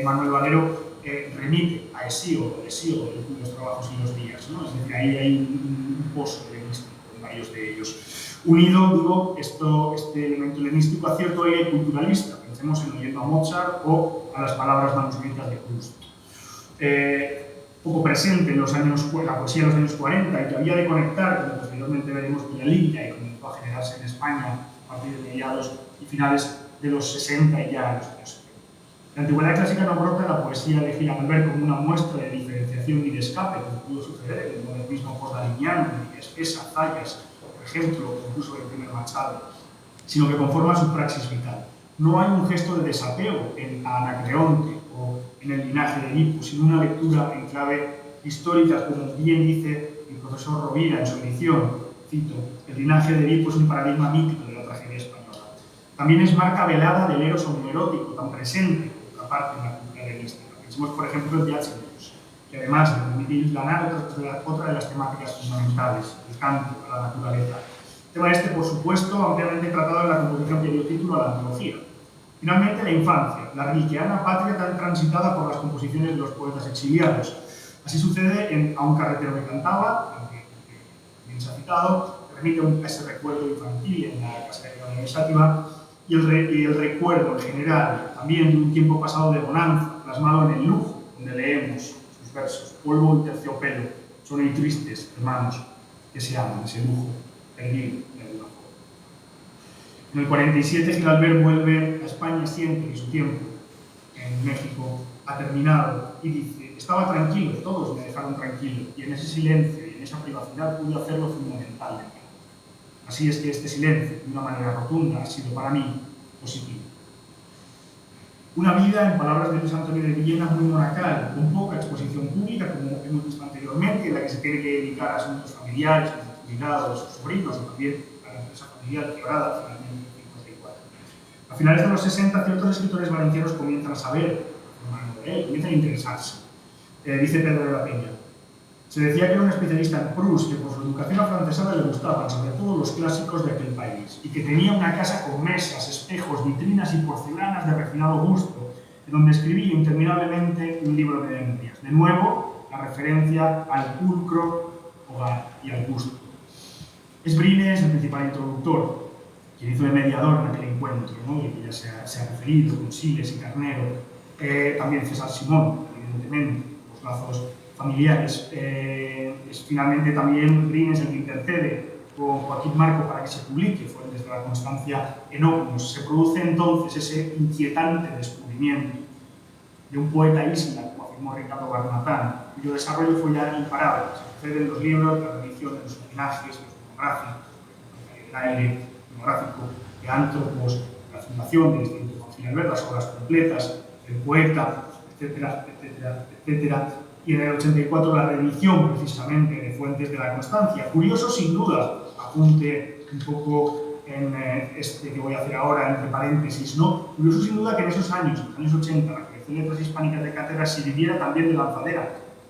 Speaker 7: Manuel Valero, remite a Hesíodo, de cuyos trabajos y los días, ¿no? Es decir, ahí hay un pozo helenístico en varios de ellos. Unido, digo, este elemento helenístico a cierto aire culturalista, pensemos en Oyendo a Mozart o a las palabras manuscritas de Proust. Poco presente en la poesía de los años 40 y que había de conectar, como posteriormente veremos, con la línea y comenzó a generarse en España a partir de mediados y finales de los 60 y ya en los años 70. La antigüedad clásica no brota en la poesía de Gil-Albert como una muestra de diferenciación y de escape, como pudo suceder en el modernismo postdaliniano, y Espesa, Zayas, por ejemplo, o incluso el primer Machado, sino que conforma su praxis vital. No hay un gesto de desapego en Anacreonte o en el linaje de Edipo, sino una lectura en clave histórica, como bien dice el profesor Rovira en su edición. Cito: el linaje de Edipo es un paradigma mítico de la tragedia española. También es marca velada del eros homoerótico tan presente, por otra parte, en la cultura helenística. Pensemos, por ejemplo, en Diágenes, que además de hilvanar otra de las temáticas fundamentales, el canto a la naturaleza. Tema este, por supuesto, ampliamente tratado en la composición que dio título a la antología. Finalmente, la infancia, la reliquiana patria tan transitada por las composiciones de los poetas exiliados. Así sucede en A un carretero que cantaba, que bien se ha citado, que remite a ese recuerdo infantil en la casa de la Sátiva, y el recuerdo en general, también de un tiempo pasado de bonanza, plasmado en el lujo, donde leemos sus versos: polvo y terciopelo, son hoy tristes, hermanos, que se aman, ese lujo perdido de alguna forma. En el 47 Gil-Albert vuelve a España, siente que su tiempo en México ha terminado y dice: estaba tranquilo, todos me dejaron tranquilo, y en ese silencio y en esa privacidad pude hacer lo fundamental de mí. Así es que este silencio, de una manera rotunda, ha sido para mí positivo. Una vida, en palabras de Luis Antonio de Villena, muy monacal, con poca exposición pública, como hemos visto anteriormente, en la que se tiene que dedicar a asuntos familiares, cuidados, sobrinos, o también a la empresa familiar quebrada finalmente en el 54. A finales de los 60, ciertos escritores valencianos comienzan a saber, comienzan a interesarse. Dice Pedro de la Peña: Se decía que era un especialista en Proust, que por su educación afrancesada le gustaban sobre todo los clásicos de aquel país, y que tenía una casa con mesas, espejos, vitrinas y porcelanas de refinado gusto, en donde escribía interminablemente un libro de memorias. De nuevo, la referencia al pulcro hogar y al gusto. Es Brines el principal introductor, quien hizo de mediador en aquel encuentro, ¿no? Y que ya se ha referido, con Siles y Carnero. También César Simón, evidentemente, los lazos familiares. Es finalmente también Brines el que intercede con Joaquín Marco para que se publique Fuentes de la Constancia en Óculos. Se produce entonces ese inquietante descubrimiento de un poeta isla, como afirmó Ricardo Barnatán, cuyo desarrollo fue ya imparable. Se suceden los libros, la revisión de los homenajes, los monográficos, el aire monográfico de Antropos, la fundación del Instituto Juan Gil Albert, las obras completas del poeta, etcétera, etcétera, etcétera. Y en el 84 la reedición precisamente de Fuentes de la Constancia. Curioso sin duda, apunte un poco en este que voy a hacer ahora, entre paréntesis, ¿no? Curioso sin duda que en esos años, los años 80, la colección de letras hispánicas de Cátedra sirviera también de lanzadera,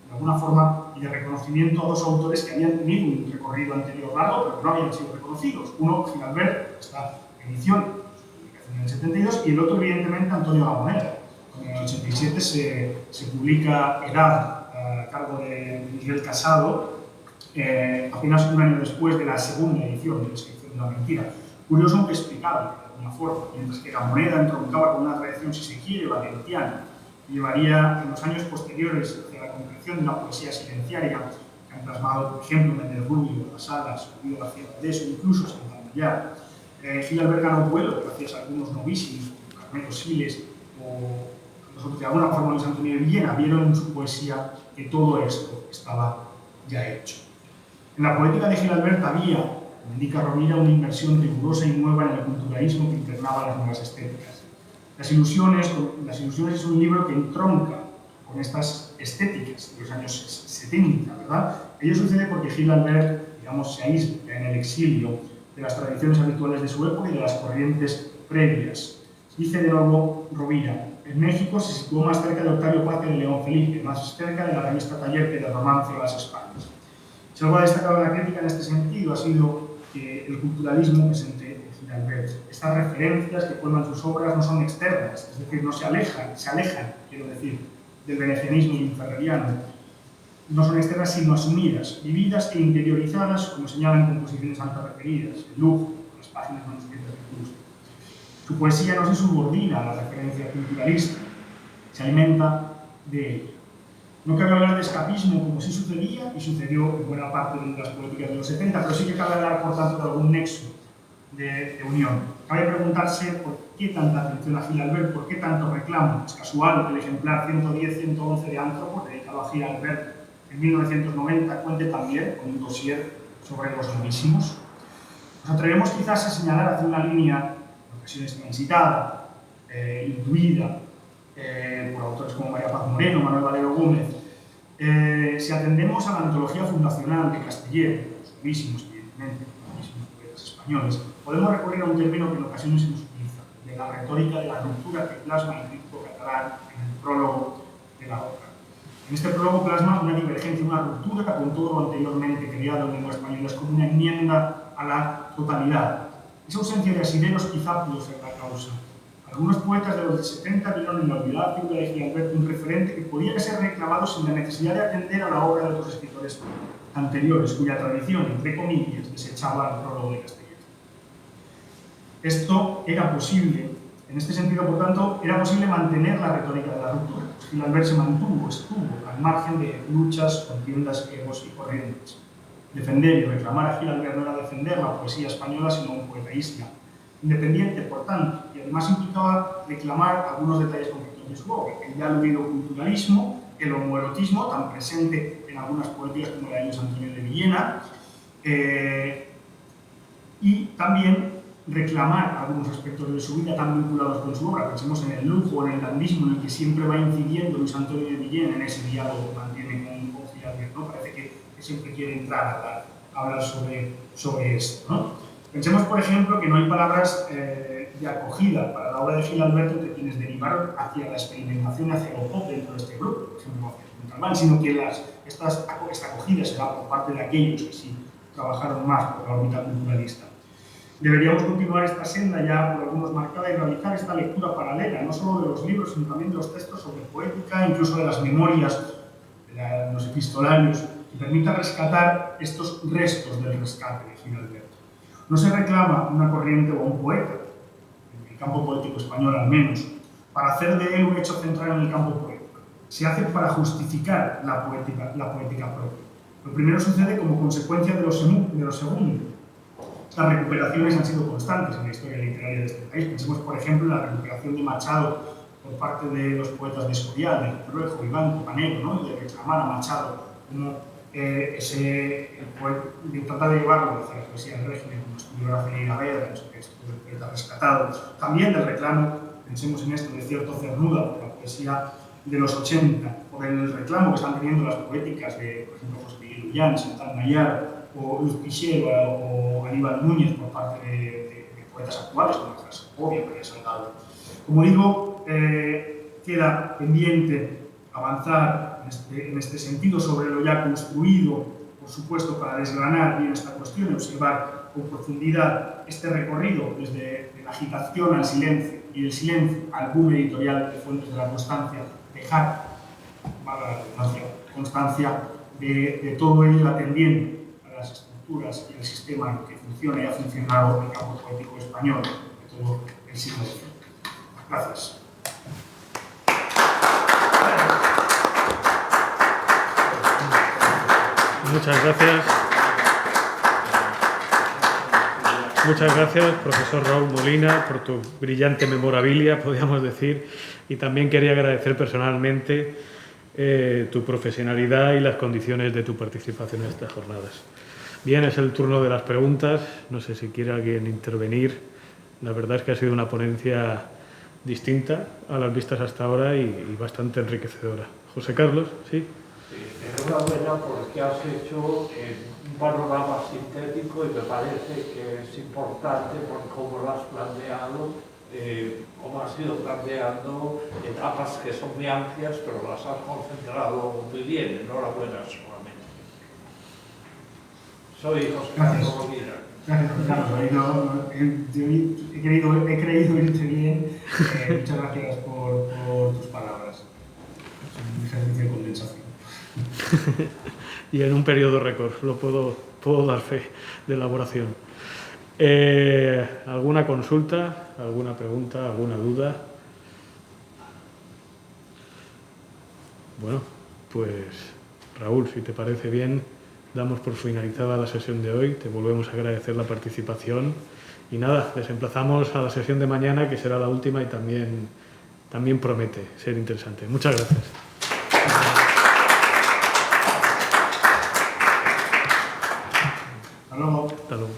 Speaker 7: de alguna forma, y de reconocimiento a dos autores que habían tenido un recorrido anterior largo, pero que no habían sido reconocidos. Uno, Gil Albert, esta edición, su publicación en el 72, y el otro, evidentemente, Antonio Gamonera. En el 87 se publica Edad, a cargo de Miguel Casado, apenas un año después de la segunda edición de La Descripción de la Mentira. Curioso aunque explicable, de alguna forma, mientras que Gamoneda entroncaba con una tradición, si se quiere, valentiana, y llevaría en los años posteriores hacia la concreción de una poesía silenciaria que han plasmado, por ejemplo, Méndez Rubio, Las Alas, Rubio García Valdés o incluso Santandrellá. Gil Albert ganó vuelo gracias a algunos novísimos, como Carmelo Siles o nosotros, de alguna forma, Luis Antonio de Villena, vieron en su poesía que todo esto estaba ya hecho. En la poética de Gil Albert había, como indica Rovira, una inmersión rigurosa y nueva en el culturalismo que internaba las nuevas estéticas. Las ilusiones es un libro que entronca con estas estéticas de los años 70, ¿verdad? Ello sucede porque Gil Albert, digamos, se aísla en el exilio de las tradiciones habituales de su época y de las corrientes previas. Dice de nuevo Rovira: en México se situó más cerca de Octavio Paz que de León Felipe, más cerca de la revista Taller que del romance de las Españas. Si algo ha destacado en la crítica en este sentido ha sido que el culturalismo presente en Gil Albert, estas referencias que forman sus obras no son externas, es decir, no se alejan, quiero decir, del venecianismo y ferreriano. No son externas sino asumidas, vividas e interiorizadas, como señalan composiciones antes referidas, el lujo, las páginas manuscritas de Proust. Su poesía no se subordina a la referencia culturalista, se alimenta de ella. No cabe hablar de escapismo como sí sucedía y sucedió en buena parte de las políticas de los 70, pero sí que cabe hablar, por tanto, de algún nexo de unión. Cabe preguntarse por qué tanta atención a Gil Albert, por qué tanto reclamo. Es casual que el ejemplar 110-111 de Antropos, dedicado a Gil Albert en 1990, cuente también con un dossier sobre los novísimos. Nos atrevemos quizás a señalar hacia una línea en ocasiones transitada, intuida, por autores como María Paz Moreno, Manuel Valero Gómez. Si atendemos a la antología fundacional de Castellero, los novísimos, evidentemente, los novísimos poetas españoles, podemos recurrir a un término que en ocasiones se nos utiliza, de la retórica de la ruptura que plasma el crítico catalán en el prólogo de la obra. En este prólogo plasma una divergencia, una ruptura con todo lo anteriormente creado en lengua española, es como una enmienda a la totalidad. Esa ausencia de asideros quizá pudo ser la causa. Algunos poetas de los 70 vieron en la olvidada figura de Gil Albert un referente que podía ser reclamado sin la necesidad de atender a la obra de otros escritores anteriores, cuya tradición, entre comillas, desechaba el prólogo de Castellero. Esto era posible, en este sentido, por tanto, era posible mantener la retórica de la ruptura. Gil Albert se mantuvo, estuvo al margen de luchas, contiendas, egos y corrientes. Defender y reclamar a Gil Albert no era defender la poesía española, sino un poeta isla, independiente, por tanto, y además implicaba reclamar algunos detalles concretos de su obra, el ya aludido culturalismo, el homoerotismo, tan presente en algunas poéticas como la de Luis Antonio de Villena, y también reclamar algunos aspectos de su vida tan vinculados con su obra. Pensemos en el lujo o en el dandismo en el que siempre va incidiendo Luis Antonio de Villena en ese diálogo que mantiene con Gil Albert, ¿no? Parece que siempre quiere entrar a hablar sobre esto, ¿no? Pensemos, por ejemplo, que no hay palabras de acogida para la obra de Gil Alberto te tienes derivar hacia la experimentación, hacia lo pop dentro de este grupo, por ejemplo, hacia el Montalbán, sino que esta acogida se da por parte de aquellos que sí trabajaron más por la órbita culturalista. Deberíamos continuar esta senda ya por algunos marcada y realizar esta lectura paralela, no solo de los libros, sino también de los textos sobre poética, incluso de las memorias, de los epistolarios, que permita rescatar estos restos del rescate de Gil Alberto. No se reclama una corriente o un poeta, en el campo poético español al menos, para hacer de él un hecho central en el campo poético. Se hace para justificar la poética propia. Lo primero sucede como consecuencia de lo segundo. Las recuperaciones han sido constantes en la historia literaria de este país. Pensemos, por ejemplo, en la recuperación de Machado por parte de los poetas de Escorial, de Torrejo, Iván, Campanero, ¿no? De reclamar a Machado como tratar de llevarlo hacia la poesía del régimen, como estudió la Ferreira Vedra, en su texto del poeta rescatado. También del reclamo, pensemos en esto, de cierto Cernuda por la poesía de los 80, por el reclamo que están teniendo las poéticas de, por ejemplo, José Miguel Ullán, Chantal Nayar, o Luz Pichero o Aníbal Núñez por parte de poetas actuales como Segovia, María Salgado. Como digo, queda pendiente avanzar en este sentido sobre lo ya construido, por supuesto, para desgranar bien esta cuestión y observar con profundidad este recorrido desde la agitación al silencio y del silencio al boom editorial de Fuentes de la Constancia, dejar, valga la redundancia, constancia de todo ello atendiendo a las estructuras y el sistema que funciona y ha funcionado en el campo poético español de todo el siglo XX. Gracias.
Speaker 1: Muchas gracias. Muchas gracias, profesor Raúl Molina, por tu brillante memorabilia, podríamos decir, y también quería agradecer personalmente tu profesionalidad y las condiciones de tu participación en estas jornadas. Bien, es el turno de las preguntas. No sé si quiere alguien intervenir. La verdad es que ha sido una ponencia distinta a las vistas hasta ahora y bastante enriquecedora. José Carlos, ¿sí?
Speaker 3: Enhorabuena porque has hecho un panorama sintético y me parece que es importante por cómo lo has planteado, cómo has ido planteando etapas que son muy amplias, pero las has concentrado muy bien. Enhorabuena solamente. Soy José Carlos Rovira.
Speaker 7: Gracias, Carlos. He creído irte bien. Muchas gracias por tus palabras. Es un ejercicio de condensación.
Speaker 1: Y en un periodo récord, lo puedo dar fe de elaboración. ¿Alguna consulta, alguna pregunta, alguna duda? Bueno, pues Raúl, si te parece bien, damos por finalizada la sesión de hoy. Te volvemos a agradecer la participación y nada, les emplazamos a la sesión de mañana, que será la última y también promete ser interesante. Muchas gracias.
Speaker 7: Hasta luego.
Speaker 1: Hasta luego.